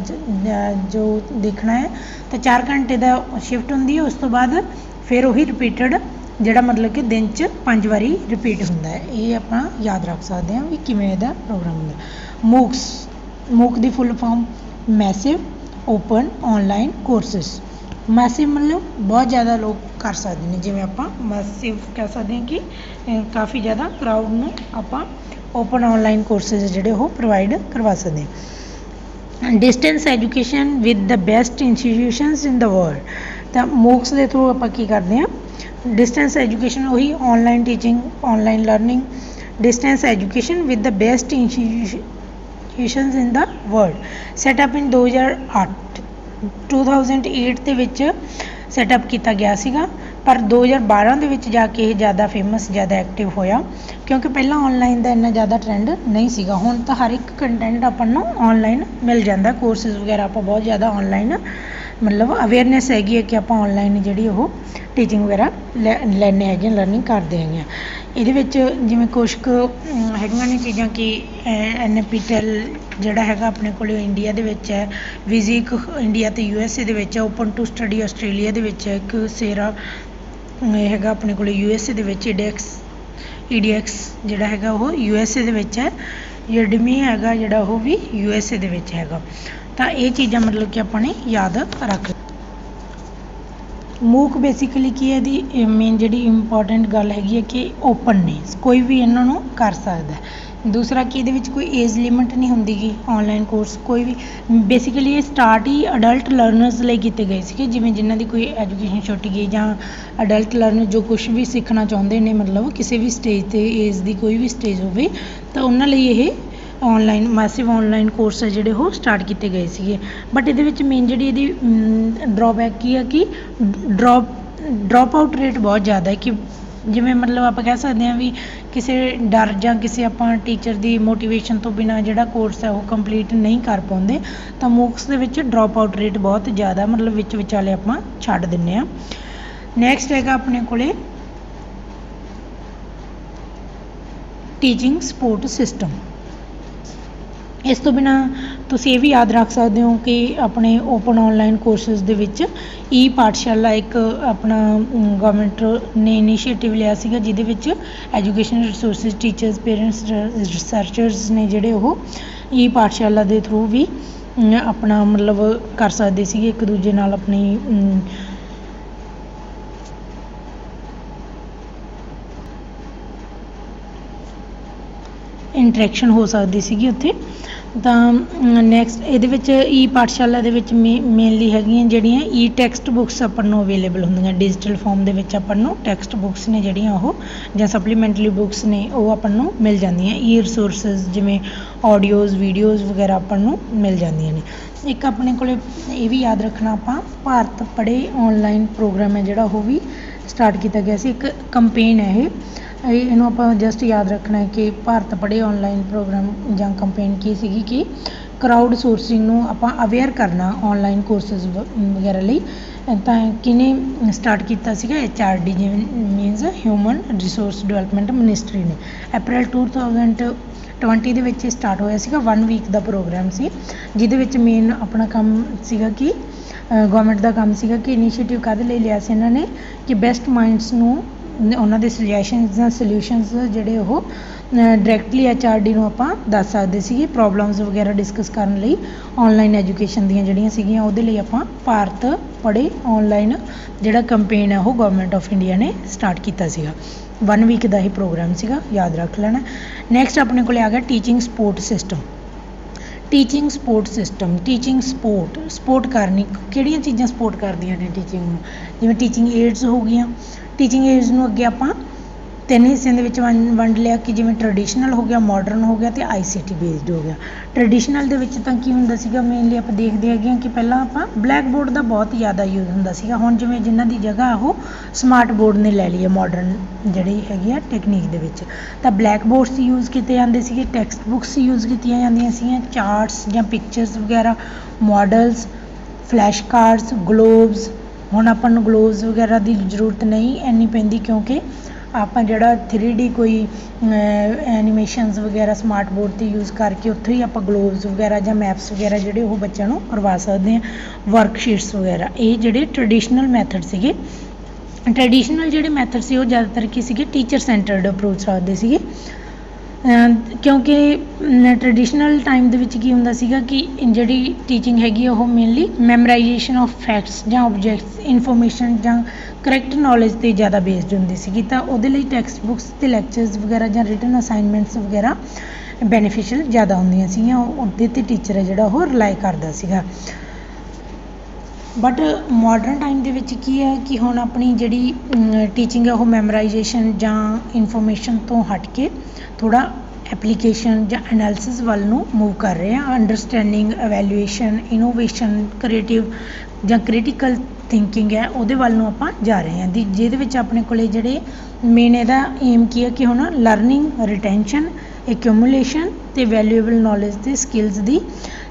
ਜੋ ਦੇਖਣਾ ਹੈ ਤਾਂ 4 ਘੰਟੇ ਦਾ ਸ਼ਿਫਟ ਹੁੰਦੀ ਹੈ ਉਸ ਤੋਂ ਬਾਅਦ ਫਿਰ ਉਹੀ ਰਿਪੀਟਡ ਜਿਹੜਾ ਮਤਲਬ ਕਿ ਦਿਨ 'ਚ 5 ਵਾਰੀ ਰਿਪੀਟ ਹੁੰਦਾ ਹੈ ਇਹ ਆਪਾਂ ਯਾਦ ਰੱਖ ਸਕਦੇ ਹਾਂ ਵੀ ਕਿਵੇਂ ਇਹਦਾ ਪ੍ਰੋਗਰਾਮ ਹੁੰਦਾ MOOC ਦੀ full form massive open online courses massive ਮਤਲਬ ਬਹੁਤ ਜ਼ਿਆਦਾ ਲੋਕ ਕਰ ਸਕਦੇ ਨੇ ਜਿਵੇਂ ਆਪਾਂ ਮੈਸਿਵ ਕਹਿ ਸਕਦੇ ਹਾਂ ਕਿ ਕਾਫੀ ਜ਼ਿਆਦਾ ਕਰਾਊਡ ਨੂੰ ਆਪਾਂ ਓਪਨ ਆਨਲਾਈਨ ਕੋਰਸਿਸ ਜਿਹੜੇ ਉਹ ਪ੍ਰੋਵਾਈਡ ਕਰਵਾ ਸਕਦੇ ਹਾਂ distance education with the best institutions in the world ਤਾਂ MOOCs ਦੇ ਥਰੂ ਆਪਾਂ ਕੀ ਕਰਦੇ ਹਾਂ ਡਿਸਟੈਂਸ ਐਜੂਕੇਸ਼ਨ ਉਹੀ online teaching online learning distance education with the best institutions in the world set up in 2008 ਦੇ ਵਿੱਚ ਸੈਟਅਪ ਕੀਤਾ ਗਿਆ ਸੀਗਾ ਪਰ 2012 ਦੇ ਵਿੱਚ ਜਾ ਕੇ ਇਹ ਜ਼ਿਆਦਾ ਫੇਮਸ ਜ਼ਿਆਦਾ ਐਕਟਿਵ ਹੋਇਆ ਕਿਉਂਕਿ ਪਹਿਲਾਂ ਆਨਲਾਈਨ ਦਾ ਇੰਨਾ ਜ਼ਿਆਦਾ ਟਰੈਂਡ ਨਹੀਂ ਸੀਗਾ ਹੁਣ ਤਾਂ ਹਰ ਇੱਕ ਕੰਟੈਂਟ ਆਪਾਂ ਨੂੰ ਆਨਲਾਈਨ ਮਿਲ ਜਾਂਦਾ ਕੋਰਸਿਸ ਵਗੈਰਾ ਆਪਾਂ ਬਹੁਤ ਜ਼ਿਆਦਾ ਆਨਲਾਈਨ ਮਤਲਬ ਅਵੇਅਰਨੈਸ ਹੈਗੀ ਹੈ ਕਿ ਆਪਾਂ ਆਨਲਾਈਨ ਜਿਹੜੀ ਉਹ ਟੀਚਿੰਗ ਵਗੈਰਾ ਲੈਂਦੇ ਹੈਗੇ ਲਰਨਿੰਗ ਕਰਦੇ ਹੈਗੇ ਇਹਦੇ ਵਿੱਚ ਜਿਵੇਂ ਕੁਛ ਕੁ ਹੈਗੀਆਂ ਨੇ ਚੀਜ਼ਾਂ ਕਿ NPTEL ਜਿਹੜਾ ਹੈਗਾ ਆਪਣੇ ਕੋਲ ਇੰਡੀਆ ਦੇ ਵਿੱਚ ਹੈ ਵਿਜ਼ਿਕ ਇੰਡੀਆ ਅਤੇ USA ਦੇ ਵਿੱਚ ਹੈ ਓਪਨ ਟੂ ਸਟੱਡੀ ਆਸਟ੍ਰੇਲੀਆ ਦੇ ਵਿੱਚ ਹੈ ਇੱਕ ਸੇਰਾ ਇਹ ਹੈਗਾ ਆਪਣੇ ਕੋਲ USA ਦੇ ਵਿੱਚ EDX ਜਿਹੜਾ ਹੈਗਾ ਉਹ USA ਦੇ ਵਿੱਚ ਹੈ ਯੂਡੇਮੀ ਹੈਗਾ ਜਿਹੜਾ ਉਹ ਵੀ USA ਦੇ ਵਿੱਚ ਹੈਗਾ ਤਾਂ ਇਹ ਚੀਜ਼ਾਂ ਮਤਲਬ ਕਿ ਆਪਾਂ ਨੇ ਯਾਦ ਰੱਖ MOOC ਬੇਸਿਕਲੀ ਕੀ ਹੈ ਇਹਦੀ ਮੇਨ ਜਿਹੜੀ ਇੰਪੋਰਟੈਂਟ ਗੱਲ ਹੈਗੀ ਹੈ ਕਿ ਓਪਨ ਨੇ ਕੋਈ ਵੀ ਇਹਨਾਂ ਨੂੰ ਕਰ ਸਕਦਾ ਦੂਸਰਾ ਕਿ ਇਹਦੇ ਵਿੱਚ ਕੋਈ ਏਜ ਲਿਮਿਟ ਨਹੀਂ ਹੁੰਦੀ ਗੀ ਆਨਲਾਈਨ ਕੋਰਸ ਕੋਈ ਵੀ ਬੇਸਿਕਲੀ ਇਹ ਸਟਾਰਟ ਹੀ ਅਡਲਟ ਲਰਨਰਸ ਲਈ ਕੀਤੇ ਗਏ ਸੀਗੇ ਜਿਵੇਂ ਜਿਨ੍ਹਾਂ ਦੀ ਕੋਈ ਐਜੂਕੇਸ਼ਨ ਛੁੱਟ ਗਈ ਜਾਂ ਅਡਲਟ ਲਰਨਰ ਜੋ ਕੁਛ ਵੀ ਸਿੱਖਣਾ ਚਾਹੁੰਦੇ ਨੇ ਮਤਲਬ ਕਿਸੇ ਵੀ ਸਟੇਜ 'ਤੇ ਏਜ ਦੀ ਕੋਈ ਵੀ ਸਟੇਜ ਹੋਵੇ ਤਾਂ ਉਹਨਾਂ ਲਈ ਇਹ ਆਨਲਾਈਨ ਮੈਸਿਵ ਆਨਲਾਈਨ ਕੋਰਸ ਹੈ ਜਿਹੜੇ ਉਹ ਸਟਾਰਟ ਕੀਤੇ ਗਏ ਸੀਗੇ ਬਟ ਇਹਦੇ ਵਿੱਚ ਮੇਨ ਜਿਹੜੀ ਇਹਦੀ ਡਰੋਬੈਕ ਕੀ ਹੈ ਕਿ ਡਰੋਪ ਆਊਟ ਰੇਟ ਬਹੁਤ ਜ਼ਿਆਦਾ ਹੈ ਕਿ ਜਿਵੇਂ ਮਤਲਬ ਆਪਾਂ ਕਹਿ ਸਕਦੇ ਹਾਂ ਵੀ ਕਿਸੇ ਡਰ ਜਾਂ ਕਿਸੇ ਆਪਾਂ ਟੀਚਰ ਦੀ ਮੋਟੀਵੇਸ਼ਨ ਤੋਂ ਬਿਨਾਂ ਜਿਹੜਾ ਕੋਰਸ ਹੈ ਉਹ ਕੰਪਲੀਟ ਨਹੀਂ ਕਰ ਪਾਉਂਦੇ ਤਾਂ MOOCs ਦੇ ਵਿੱਚ ਡਰੋਪ ਆਊਟ ਰੇਟ ਬਹੁਤ ਜ਼ਿਆਦਾ ਮਤਲਬ ਵਿੱਚ ਵਿਚਾਲੇ ਆਪਾਂ ਛੱਡ ਦਿੰਦੇ ਹਾਂ ਨੈਕਸਟ ਹੈਗਾ ਆਪਣੇ ਕੋਲੇ ਟੀਚਿੰਗ ਸਪੋਰਟ ਸਿਸਟਮ ਇਸ ਤੋਂ ਬਿਨਾਂ ਤੁਸੀਂ ਇਹ ਵੀ ਯਾਦ ਰੱਖ ਸਕਦੇ ਹੋ ਕਿ ਆਪਣੇ ਓਪਨ ਆਨਲਾਈਨ ਕੋਰਸਿਸ ਦੇ ਵਿੱਚ ਪਾਠਸ਼ਾਲਾ ਇੱਕ ਆਪਣਾ ਗਵਰਨਮੈਂਟ ਨੇ ਇਨੀਸ਼ੀਏਟਿਵ ਲਿਆ ਸੀਗਾ ਜਿਹਦੇ ਵਿੱਚ education resources teachers parents researchers ਨੇ ਜਿਹੜੇ ਉਹ ਪਾਠਸ਼ਾਲਾ ਦੇ ਥਰੂ ਵੀ ਆਪਣਾ ਮਤਲਬ ਕਰ ਸਕਦੇ ਸੀਗੇ ਇੱਕ ਦੂਜੇ ਨਾਲ ਆਪਣੀ ਇੰਟਰੈਕਸ਼ਨ ਹੋ ਸਕਦੀ ਸੀਗੀ ਉੱਥੇ ਤਾਂ ਨੈਕਸਟ ਇਹਦੇ ਵਿੱਚ ਪਾਠਸ਼ਾਲਾ ਦੇ ਵਿੱਚ ਮੇਨਲੀ ਹੈਗੀਆਂ ਜਿਹੜੀਆਂ ਟੈਕਸਟ ਬੁੱਕਸ ਆਪਾਂ ਨੂੰ ਅਵੇਲੇਬਲ ਹੁੰਦੀਆਂ ਡਿਜੀਟਲ ਫਾਰਮ ਦੇ ਵਿੱਚ ਆਪਾਂ ਨੂੰ ਟੈਕਸਟ ਬੁੱਕਸ ਨੇ ਜਿਹੜੀਆਂ ਉਹ ਜਾਂ ਸਪਲੀਮੈਂਟਰੀ ਬੁੱਕਸ ਨੇ ਉਹ ਆਪਾਂ ਨੂੰ ਮਿਲ ਜਾਂਦੀਆਂ ਰਿਸੋਰਸਿਸ ਜਿਵੇਂ ਆਡੀਓਜ਼ ਵੀਡੀਓਜ਼ ਵਗੈਰਾ ਆਪਾਂ ਨੂੰ ਮਿਲ ਜਾਂਦੀਆਂ ਨੇ ਇੱਕ ਆਪਣੇ ਕੋਲੇ ਇਹ ਵੀ ਯਾਦ ਰੱਖਣਾ ਆਪਾਂ ਭਾਰਤ ਪੜ੍ਹੇ ਆਨਲਾਈਨ ਪ੍ਰੋਗਰਾਮ ਹੈ ਜਿਹੜਾ ਉਹ ਵੀ ਸਟਾਰਟ ਕੀਤਾ ਗਿਆ ਸੀ ਇੱਕ ਕੰਪੇਨ ਹੈ ਇਹਨੂੰ ਆਪਾਂ ਜਸਟ ਯਾਦ ਰੱਖਣਾ ਹੈ ਕਿ ਭਾਰਤ ਪੜ੍ਹੇ ਆਨਲਾਈਨ ਪ੍ਰੋਗਰਾਮ ਜਾਂ ਕੰਪੇਨ ਕੀ ਸੀਗੀ ਕਿ ਕਰਾਊਡ ਸੋਰਸਿੰਗ ਨੂੰ ਆਪਾਂ ਅਵੇਅਰ ਕਰਨਾ ਆਨਲਾਈਨ ਕੋਰਸਿਸ ਵਗੈਰਾ ਲਈ ਤਾਂ ਕਿਹਨੇ ਸਟਾਰਟ ਕੀਤਾ ਸੀਗਾ HRD ਜਿਵੇਂ means human resource development ministry ਨੇ April 2000 20 ਦੇ ਵਿੱਚ ਸਟਾਰਟ ਹੋਇਆ ਸੀਗਾ। 1 ਵੀਕ ਦਾ ਪ੍ਰੋਗਰਾਮ ਸੀ, ਜਿਹਦੇ ਵਿੱਚ ਮੇਨ ਆਪਣਾ ਕੰਮ ਸੀਗਾ ਕਿ ਗਵਰਨਮੈਂਟ ਦਾ ਕੰਮ ਸੀਗਾ ਕਿ ਇਨੀਸ਼ੀਏਟਿਵ ਕਾਹਦੇ ਲਈ ਲਿਆ ਸੀ ਇਹਨਾਂ ਨੇ ਕਿ ਬੈਸਟ ਮਾਈਂਡਸ ਨੂੰ ਉਹਨਾਂ ਦੇ ਸੁਜੈਸ਼ਨਸ ਜਾਂ ਸੋਲਿਊਸ਼ਨਸ ਜਿਹੜੇ ਉਹ ਡਾਇਰੈਕਟਲੀ HRD ਨੂੰ ਆਪਾਂ ਦੱਸ ਸਕਦੇ ਸੀਗੇ। ਪ੍ਰੋਬਲਮਸ ਵਗੈਰਾ ਡਿਸਕਸ ਕਰਨ ਲਈ ਔਨਲਾਈਨ ਐਜੂਕੇਸ਼ਨ ਦੀਆਂ ਜਿਹੜੀਆਂ ਸੀਗੀਆਂ ਉਹਦੇ ਲਈ ਆਪਾਂ ਭਾਰਤ ਪੜ੍ਹੇ ਔਨਲਾਈਨ ਜਿਹੜਾ ਕੰਪੇਨ ਹੈ ਉਹ ਗਵਰਨਮੈਂਟ ਆਫ ਇੰਡੀਆ ਨੇ ਸਟਾਰਟ ਕੀਤਾ ਸੀਗਾ। 1 ਵੀਕ ਦਾ ਹੀ ਪ੍ਰੋਗਰਾਮ ਸੀਗਾ, ਯਾਦ ਰੱਖ ਲੈਣਾ। ਨੈਕਸਟ ਆਪਣੇ ਕੋਲ ਆ ਗਿਆ teaching support system. Teaching support ਕਰਨੀ, ਕਿਹੜੀਆਂ ਚੀਜ਼ਾਂ ਸਪੋਰਟ ਕਰਦੀਆਂ ਨੇ ਟੀਚਿੰਗ ਨੂੰ, ਜਿਵੇਂ ਟੀਚਿੰਗ ਏਡਸ ਹੋ ਗਈਆਂ। ਟੀਚਿੰਗ ਏਡਸ ਨੂੰ ਅੱਗੇ ਆਪਾਂ 3 ਹਿੱਸਿਆਂ ਦੇ ਵਿੱਚ ਵੰਡ ਲਿਆ ਕਿ ਜਿਵੇਂ ਟਰਡੀਸ਼ਨਲ ਹੋ ਗਿਆ, ਮਾਡਰਨ ਹੋ ਗਿਆ ਅਤੇ ICT ਬੇਸਡ ਹੋ ਗਿਆ। ਟਰਡੀਸ਼ਨਲ ਦੇ ਵਿੱਚ ਤਾਂ ਕੀ ਹੁੰਦਾ ਸੀਗਾ, ਮੇਨਲੀ ਆਪਾਂ ਦੇਖਦੇ ਹੈਗੇ ਹਾਂ ਕਿ ਪਹਿਲਾਂ ਆਪਾਂ ਬਲੈਕ ਬੋਰਡ ਦਾ ਬਹੁਤ ਜ਼ਿਆਦਾ ਯੂਜ਼ ਹੁੰਦਾ ਸੀਗਾ। ਹੁਣ ਜਿਵੇਂ ਜਿਨ੍ਹਾਂ ਦੀ ਜਗ੍ਹਾ ਉਹ ਸਮਾਰਟ ਬੋਰਡ ਨੇ ਲੈ ਲਈ ਹੈ ਮਾਡਰਨ ਜਿਹੜੀ ਹੈਗੀ ਆ ਟੈਕਨੀਕ ਦੇ ਵਿੱਚ, ਤਾਂ ਬਲੈਕ ਬੋਰਡਸ ਯੂਜ਼ ਕੀਤੇ ਜਾਂਦੇ ਸੀਗੇ, ਟੈਕਸਟ ਬੁੱਕਸ ਯੂਜ਼ ਕੀਤੀਆਂ ਜਾਂਦੀਆਂ ਸੀਗੀਆਂ, ਚਾਰਟਸ ਜਾਂ ਪਿਕਚਰਸ ਵਗੈਰਾ, ਮਾਡਲਸ, ਫਲੈਸ਼ ਕਾਰਡਸ, ਗਲੋਬਸ। ਹੁਣ ਆਪਾਂ ਨੂੰ ਗਲੋਬਸ ਵਗੈਰਾ ਦੀ ਜ਼ਰੂਰਤ ਨਹੀਂ ਇੰਨੀ ਪੈਂਦੀ ਕਿਉਂਕਿ ਆਪਾਂ ਜਿਹੜਾ 3D ਕੋਈ ਐਨੀਮੇਸ਼ਨਸ ਵਗੈਰਾ ਸਮਾਰਟ ਬੋਰਡ 'ਤੇ ਯੂਜ਼ ਕਰਕੇ ਉੱਥੇ ਹੀ ਆਪਾਂ ਗਲੋਬਸ ਵਗੈਰਾ ਜਾਂ ਮੈਪਸ ਵਗੈਰਾ ਜਿਹੜੇ ਉਹ ਬੱਚਿਆਂ ਨੂੰ ਕਰਵਾ ਸਕਦੇ ਹਾਂ, ਵਰਕਸ਼ੀਟਸ ਵਗੈਰਾ। ਇਹ ਜਿਹੜੇ ਟਰਡੀਸ਼ਨਲ ਮੈਥਡ ਸੀਗੇ। ਟਰਡੀਸ਼ਨਲ ਜਿਹੜੇ ਮੈਥਡ ਸੀ ਉਹ ਜ਼ਿਆਦਾਤਰ ਕੀ ਸੀਗੇ, ਟੀਚਰ ਸੈਂਟਰਡ ਅਪਰੋਚ ਰੱਖਦੇ ਸੀਗੇ ਕਿਉਂਕਿ ਟਰਡੀਸ਼ਨਲ ਟਾਈਮ ਦੇ ਵਿੱਚ ਕੀ ਹੁੰਦਾ ਸੀਗਾ ਕਿ ਜਿਹੜੀ ਟੀਚਿੰਗ ਹੈਗੀ ਉਹ ਮੇਨਲੀ ਮੈਮੋਰਾਈਜੇਸ਼ਨ ਆਫ ਫੈਕਟਸ ਜਾਂ ਓਬਜੈਕਟਸ, ਇਨਫੋਰਮੇਸ਼ਨ ਜਾਂ ਕਰੈਕਟ ਨੌਲੇਜ 'ਤੇ ਜ਼ਿਆਦਾ ਬੇਸਡ ਹੁੰਦੀ ਸੀਗੀ। ਤਾਂ ਉਹਦੇ ਲਈ ਟੈਕਸਟ ਬੁੱਕਸ ਅਤੇ ਲੈਕਚਰਸ ਵਗੈਰਾ ਜਾਂ ਰਿਟਨ ਅਸਾਈਨਮੈਂਟਸ ਵਗੈਰਾ ਬੈਨੀਫੀਸ਼ੀਅਲ ਜ਼ਿਆਦਾ ਹੁੰਦੀਆਂ ਸੀਗੀਆਂ। ਉਹਦੇ 'ਤੇ ਟੀਚਰ ਹੈ ਜਿਹੜਾ ਉਹ ਰਿਲਾਈ ਕਰਦਾ ਸੀਗਾ। ਬਟ ਮਾਡਰਨ ਟਾਈਮ ਦੇ ਵਿੱਚ ਕੀ ਹੈ ਕਿ ਹੁਣ ਆਪਣੀ ਜਿਹੜੀ ਟੀਚਿੰਗ ਹੈ ਉਹ ਮੈਮੋਰਾਈਜੇਸ਼ਨ ਜਾਂ ਇਨਫੋਰਮੇਸ਼ਨ ਤੋਂ ਹਟ ਕੇ ਥੋੜ੍ਹਾ ਐਪਲੀਕੇਸ਼ਨ ਜਾਂ ਐਨਾਲਿਸਿਸ ਵੱਲ ਨੂੰ ਮੂਵ ਕਰ ਰਹੇ ਹਾਂ। ਅੰਡਰਸਟੈਂਡਿੰਗ, ਐਵੈਲੂਏਸ਼ਨ, ਇਨੋਵੇਸ਼ਨ, ਕ੍ਰੀਏਟਿਵ ਜਾਂ ਕ੍ਰਿਟੀਕਲ ਥਿੰਕਿੰਗ ਹੈ ਉਹਦੇ ਵੱਲ ਨੂੰ ਆਪਾਂ ਜਾ ਰਹੇ ਹਾਂ ਜਿਹਦੇ ਵਿੱਚ ਆਪਣੇ ਕੋਲੇ ਜਿਹੜੇ ਮੇਨ ਇਹਦਾ ਏਮ ਕੀ ਹੈ ਕਿ ਹੁਣ ਲਰਨਿੰਗ, ਰਿਟੈਂਸ਼ਨ, ਐਕਿਊਮੂਲੇਸ਼ਨ ਅਤੇ ਵੈਲਿਊਏਬਲ ਨੌਲੇਜ ਅਤੇ ਸਕਿੱਲਸ ਦੀ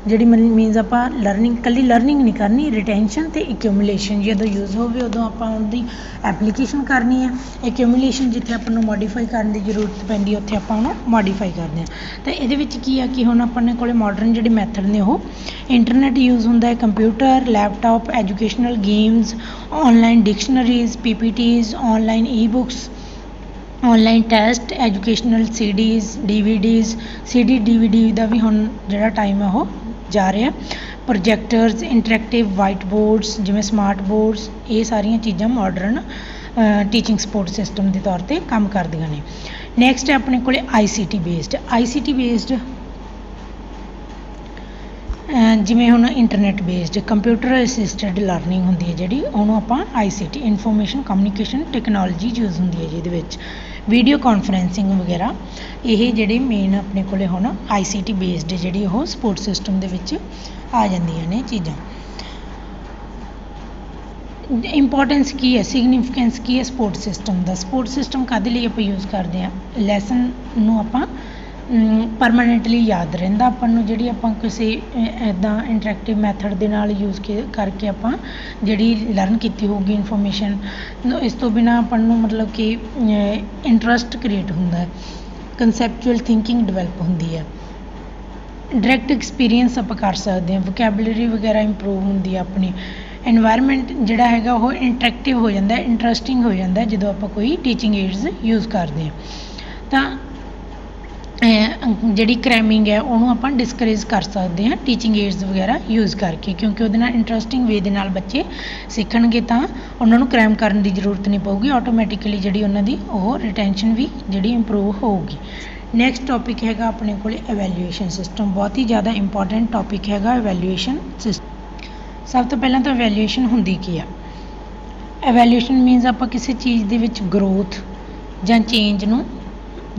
ਜਿਹੜੀ ਮੀਨਸ ਆਪਾਂ ਇਕੱਲੀ ਲਰਨਿੰਗ ਨਹੀਂ ਕਰਨੀ, ਰਿਟੈਂਸ਼ਨ ਅਤੇ ਐਕਿਊਮੂਲੇਸ਼ਨ ਜਦੋਂ ਯੂਜ਼ ਹੋਵੇ ਉਦੋਂ ਆਪਾਂ ਉਹਦੀ ਐਪਲੀਕੇਸ਼ਨ ਕਰਨੀ ਹੈ। ਐਕਿਊਮੂਲੇਸ਼ਨ ਜਿੱਥੇ ਆਪਾਂ ਨੂੰ ਮੋਡੀਫਾਈ ਕਰਨ ਦੀ ਜ਼ਰੂਰਤ ਪੈਂਦੀ ਹੈ ਉੱਥੇ ਆਪਾਂ ਉਹਨੂੰ ਮੋਡੀਫਾਈ ਕਰਦੇ ਹਾਂ। ਤਾਂ ਇਹਦੇ ਵਿੱਚ ਕੀ ਆ ਕਿ ਹੁਣ ਆਪਣੇ ਕੋਲ ਮਾਡਰਨ ਜਿਹੜੇ ਮੈਥਡ ਨੇ ਉਹ ਇੰਟਰਨੈਟ ਯੂਜ਼ ਹੁੰਦਾ ਹੈ, computer, laptop, educational games, online dictionaries, PPTs, online ebooks, online test, educational CDs, DVDs, CD DVD ਦਾ ਵੀ ਹੁਣ ਜਿਹੜਾ ਟਾਈਮ ਹੈ ਉਹ ਜਾ ਰਿਹਾ, ਪ੍ਰੋਜੈਕਟਰਸ, ਇੰਟਰੈਕਟਿਵ ਵਾਈਟ ਬੋਰਡਸ ਜਿਵੇਂ ਸਮਾਰਟ ਬੋਰਡਸ। ਇਹ ਸਾਰੀਆਂ ਚੀਜ਼ਾਂ ਮਾਡਰਨ ਟੀਚਿੰਗ ਸਪੋਰਟ ਸਿਸਟਮ ਦੇ ਤੌਰ 'ਤੇ ਕੰਮ ਕਰਦੀਆਂ ਨੇ। ਨੈਕਸਟ ਹੈ ਆਪਣੇ ਕੋਲ ICT ਬੇਸਡ ਜਿਵੇਂ ਹੁਣ internet based computer assisted learning ਹੁੰਦੀ ਹੈ ਜਿਹੜੀ, ਉਹਨੂੰ ਆਪਾਂ ICT information communication technology use ਹੁੰਦੀ ਹੈ ਜਿਹਦੇ ਵਿੱਚ ਵੀਡੀਓ ਕਾਨਫਰੰਸਿੰਗ ਵਗੈਰਾ। ਇਹ ਜਿਹੜੇ ਮੇਨ ਆਪਣੇ ਕੋਲੇ ਹੁਣ ICT ਬੇਸਡ ਜਿਹੜੀ ਉਹ ਸਪੋਰਟ ਸਿਸਟਮ ਦੇ ਵਿੱਚ ਆ ਜਾਂਦੀਆਂ ਨੇ ਚੀਜ਼ਾਂ। ਇੰਪੋਰਟੈਂਸ ਕੀ ਹੈ, ਸਿਗਨੀਫੀਕੈਂਸ ਕੀ ਹੈ ਸਪੋਰਟ ਸਿਸਟਮ ਦਾ। ਸਪੋਰਟ ਸਿਸਟਮ ਕਾਹਦੇ ਲਈ ਆਪਾਂ ਯੂਜ਼ ਕਰਦੇ ਹਾਂ, ਲੈਸਨ ਨੂੰ ਆਪਾਂ ਪਰਮਾਨੈਂਟਲੀ ਯਾਦ ਰਹਿੰਦਾ ਆਪਾਂ ਨੂੰ, ਜਿਹੜੀ ਆਪਾਂ ਕਿਸੇ ਇੱਦਾਂ ਇੰਟਰੈਕਟਿਵ ਮੈਥਡ ਦੇ ਨਾਲ ਯੂਜ਼ ਕਰਕੇ ਆਪਾਂ ਜਿਹੜੀ ਲਰਨ ਕੀਤੀ ਹੋਊਗੀ ਇਨਫੋਰਮੇਸ਼ਨ, ਇਸ ਤੋਂ ਬਿਨਾਂ ਆਪਾਂ ਨੂੰ ਮਤਲਬ ਕਿ ਇੰਟਰਸਟ ਕ੍ਰੀਏਟ ਹੁੰਦਾ ਹੈ, ਕੰਸੈਪਚੁਅਲ ਥਿੰਕਿੰਗ ਡਿਵੈਲਪ ਹੁੰਦੀ ਹੈ, ਡਾਇਰੈਕਟ ਐਕਸਪੀਰੀਅੰਸ ਆਪਾਂ ਕਰ ਸਕਦੇ ਹਾਂ, ਵੋਕੈਬਲਰੀ ਵਗੈਰਾ ਇੰਪਰੂਵ ਹੁੰਦੀ ਹੈ ਆਪਣੀ, ਐਨਵਾਇਰਨਮੈਂਟ ਜਿਹੜਾ ਹੈਗਾ ਉਹ ਇੰਟਰੈਕਟਿਵ ਹੋ ਜਾਂਦਾ, ਇੰਟਰਸਟਿੰਗ ਹੋ ਜਾਂਦਾ ਜਦੋਂ ਆਪਾਂ ਕੋਈ ਟੀਚਿੰਗ ਏਡਸ ਯੂਜ਼ ਕਰਦੇ ਹਾਂ। ਤਾਂ ਜਿਹੜੀ ਕ੍ਰੈਮਿੰਗ ਹੈ ਉਹਨੂੰ ਆਪਾਂ ਡਿਸਕਰੇਜ ਕਰ ਸਕਦੇ ਹਾਂ ਟੀਚਿੰਗ ਏਡਸ ਵਗੈਰਾ ਯੂਜ਼ ਕਰਕੇ, ਕਿਉਂਕਿ ਉਹਦੇ ਨਾਲ ਇੰਟਰਸਟਿੰਗ ਵੇ ਦੇ ਨਾਲ ਬੱਚੇ ਸਿੱਖਣਗੇ ਤਾਂ ਉਹਨਾਂ ਨੂੰ ਕ੍ਰੈਮ ਕਰਨ ਦੀ ਜ਼ਰੂਰਤ ਨਹੀਂ ਪਊਗੀ, ਆਟੋਮੈਟਿਕਲੀ ਜਿਹੜੀ ਉਹਨਾਂ ਦੀ ਉਹ ਰਿਟੈਂਸ਼ਨ ਵੀ ਜਿਹੜੀ ਇੰਪਰੂਵ ਹੋਊਗੀ। ਨੈਕਸਟ ਟੌਪਿਕ ਹੈਗਾ ਆਪਣੇ ਕੋਲ ਐਵੈਲੂਏਸ਼ਨ ਸਿਸਟਮ, ਬਹੁਤ ਹੀ ਜ਼ਿਆਦਾ ਇੰਪੋਰਟੈਂਟ ਟੌਪਿਕ ਹੈਗਾ ਐਵੈਲੂਏਸ਼ਨ ਸਿਸਟਮ। ਸਭ ਤੋਂ ਪਹਿਲਾਂ ਤਾਂ ਐਵੈਲੂਏਸ਼ਨ ਹੁੰਦੀ ਕੀ ਆ, ਐਵੈਲੂਏਸ਼ਨ ਮੀਨਸ ਆਪਾਂ ਕਿਸੇ ਚੀਜ਼ ਦੇ ਵਿੱਚ ਗਰੋਥ ਜਾਂ ਚੇਂਜ ਨੂੰ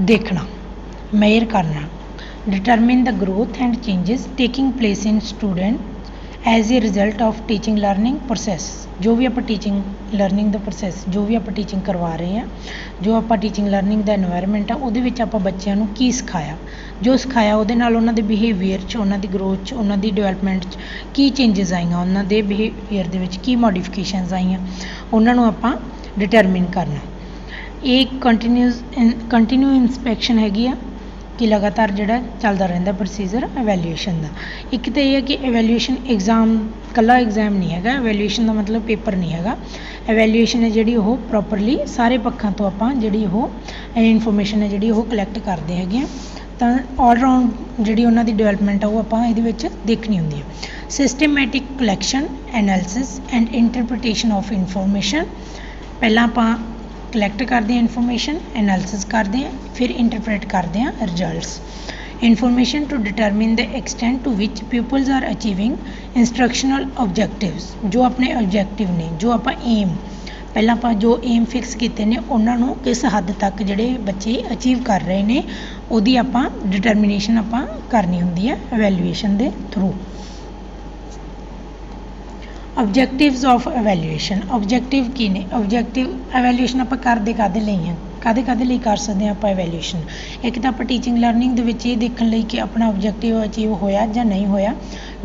ਦੇਖਣਾ, ਮੇਜ਼ਰ ਕਰਨਾ, determine the growth and changes taking place in student as a result of teaching learning process. ਜੋ ਵੀ ਆਪਾਂ ਟੀਚਿੰਗ ਲਰਨਿੰਗ ਦਾ ਪ੍ਰੋਸੈਸ, ਜੋ ਵੀ ਆਪਾਂ ਟੀਚਿੰਗ ਕਰਵਾ ਰਹੇ ਹਾਂ, ਜੋ ਆਪਾਂ ਟੀਚਿੰਗ ਲਰਨਿੰਗ ਦਾ ਇਨਵਾਇਰਮੈਂਟ ਆ ਉਹਦੇ ਵਿੱਚ ਆਪਾਂ ਬੱਚਿਆਂ ਨੂੰ ਕੀ ਸਿਖਾਇਆ, ਜੋ ਸਿਖਾਇਆ ਉਹਦੇ ਨਾਲ ਉਹਨਾਂ ਦੇ ਬਿਹੇਵੀਅਰ 'ਚ, ਉਹਨਾਂ ਦੀ ਗਰੋਥ 'ਚ, ਉਹਨਾਂ ਦੀ ਡਿਵੈਲਪਮੈਂਟ 'ਚ ਕੀ ਚੇਂਜਸ ਆਈਆਂ, ਉਹਨਾਂ ਦੇ ਬਿਹੇਵੀਅਰ ਦੇ ਵਿੱਚ ਕੀ ਮੋਡੀਫਿਕੇਸ਼ਨਸ ਆਈਆਂ, ਉਹਨਾਂ ਨੂੰ ਆਪਾਂ ਡਿਟਰਮਿਨ ਕਰਨਾ। ਇਹ ਕੰਟੀਨਿਊ ਇਨਸਪੈਕਸ਼ਨ ਹੈਗੀ ਆ कि लगातार ਜਿਹੜਾ ਚੱਲਦਾ ਰਹਿੰਦਾ ਪ੍ਰੋਸੀਜਰ ਐਵੈਲੂਏਸ਼ਨ ਦਾ। ਇੱਕ ਤਾਂ ਇਹ ਹੈ ਕਿ ਐਵੈਲੂਏਸ਼ਨ ਐਗਜ਼ਾਮ ਕੱਲਾ ਐਗਜ਼ਾਮ ਨਹੀਂ ਹੈਗਾ, ਐਵੈਲੂਏਸ਼ਨ ਦਾ ਮਤਲਬ ਪੇਪਰ ਨਹੀਂ ਹੈਗਾ। ਐਵੈਲੂਏਸ਼ਨ ਹੈ ਜਿਹੜੀ ਉਹ ਪ੍ਰੋਪਰਲੀ ਸਾਰੇ ਪੱਖਾਂ ਤੋਂ ਆਪਾਂ ਜਿਹੜੀ ਉਹ ਇਨਫੋਰਮੇਸ਼ਨ ਹੈ ਜਿਹੜੀ ਉਹ ਕਲੈਕਟ ਕਰਦੇ ਹੈਗੇ ਹਾਂ, ਤਾਂ ਆਲ ਰਾਊਂਡ ਜਿਹੜੀ ਉਹਨਾਂ ਦੀ ਡਿਵੈਲਪਮੈਂਟ ਆ ਉਹ ਆਪਾਂ ਇਹਦੇ ਵਿੱਚ ਦੇਖਣੀ ਹੁੰਦੀ ਹੈ। Systematic collection, analysis and interpretation of information. ਪਹਿਲਾਂ ਆਪਾਂ ਕਲੈਕਟ ਕਰਦੇ ਹਾਂ ਇਨਫੋਰਮੇਸ਼ਨ, ਐਨਾਲਿਸਿਸ ਕਰਦੇ ਹਾਂ, ਫਿਰ ਇੰਟਰਪ੍ਰੇਟ ਕਰਦੇ ਹਾਂ results. Information to determine the extent to which peoples are achieving instructional objectives. ਜੋ ਆਪਣੇ ਆਬਜੈਕਟਿਵ ਨੇ, ਜੋ ਆਪਾਂ ਏਮ ਪਹਿਲਾਂ ਆਪਾਂ ਜੋ ਏਮ ਫਿਕਸ ਕੀਤੇ ਨੇ ਉਹਨਾਂ ਨੂੰ ਕਿਸ ਹੱਦ ਤੱਕ ਜਿਹੜੇ ਬੱਚੇ ਅਚੀਵ ਕਰ ਰਹੇ ਨੇ ਉਹਦੀ ਆਪਾਂ ਡਿਟਰਮੀਨੇਸ਼ਨ ਆਪਾਂ ਕਰਨੀ ਹੁੰਦੀ ਹੈ ਐਵੈਲੂਏਸ਼ਨ ਦੇ through. Objectives of evaluation. Objective ਕੀ ਨੇ? ਆਬਜੈਕਟਿਵ ਐਵੈਲੂਏਸ਼ਨ ਆਪਾਂ ਕਾਹਦੇ ਲਈ ਆ, ਕਾਹਦੇ ਲਈ ਕਰ ਸਕਦੇ ਹਾਂ ਆਪਾਂ ਐਵੈਲੂਏਸ਼ਨ? ਇੱਕ ਤਾਂ ਆਪਾਂ ਟੀਚਿੰਗ ਲਰਨਿੰਗ ਦੇ ਵਿੱਚ ਇਹ ਦੇਖਣ ਲਈ ਕਿ ਆਪਣਾ ਆਬਜੈਕਟਿਵ ਅਚੀਵ ਹੋਇਆ ਜਾਂ ਨਹੀਂ ਹੋਇਆ,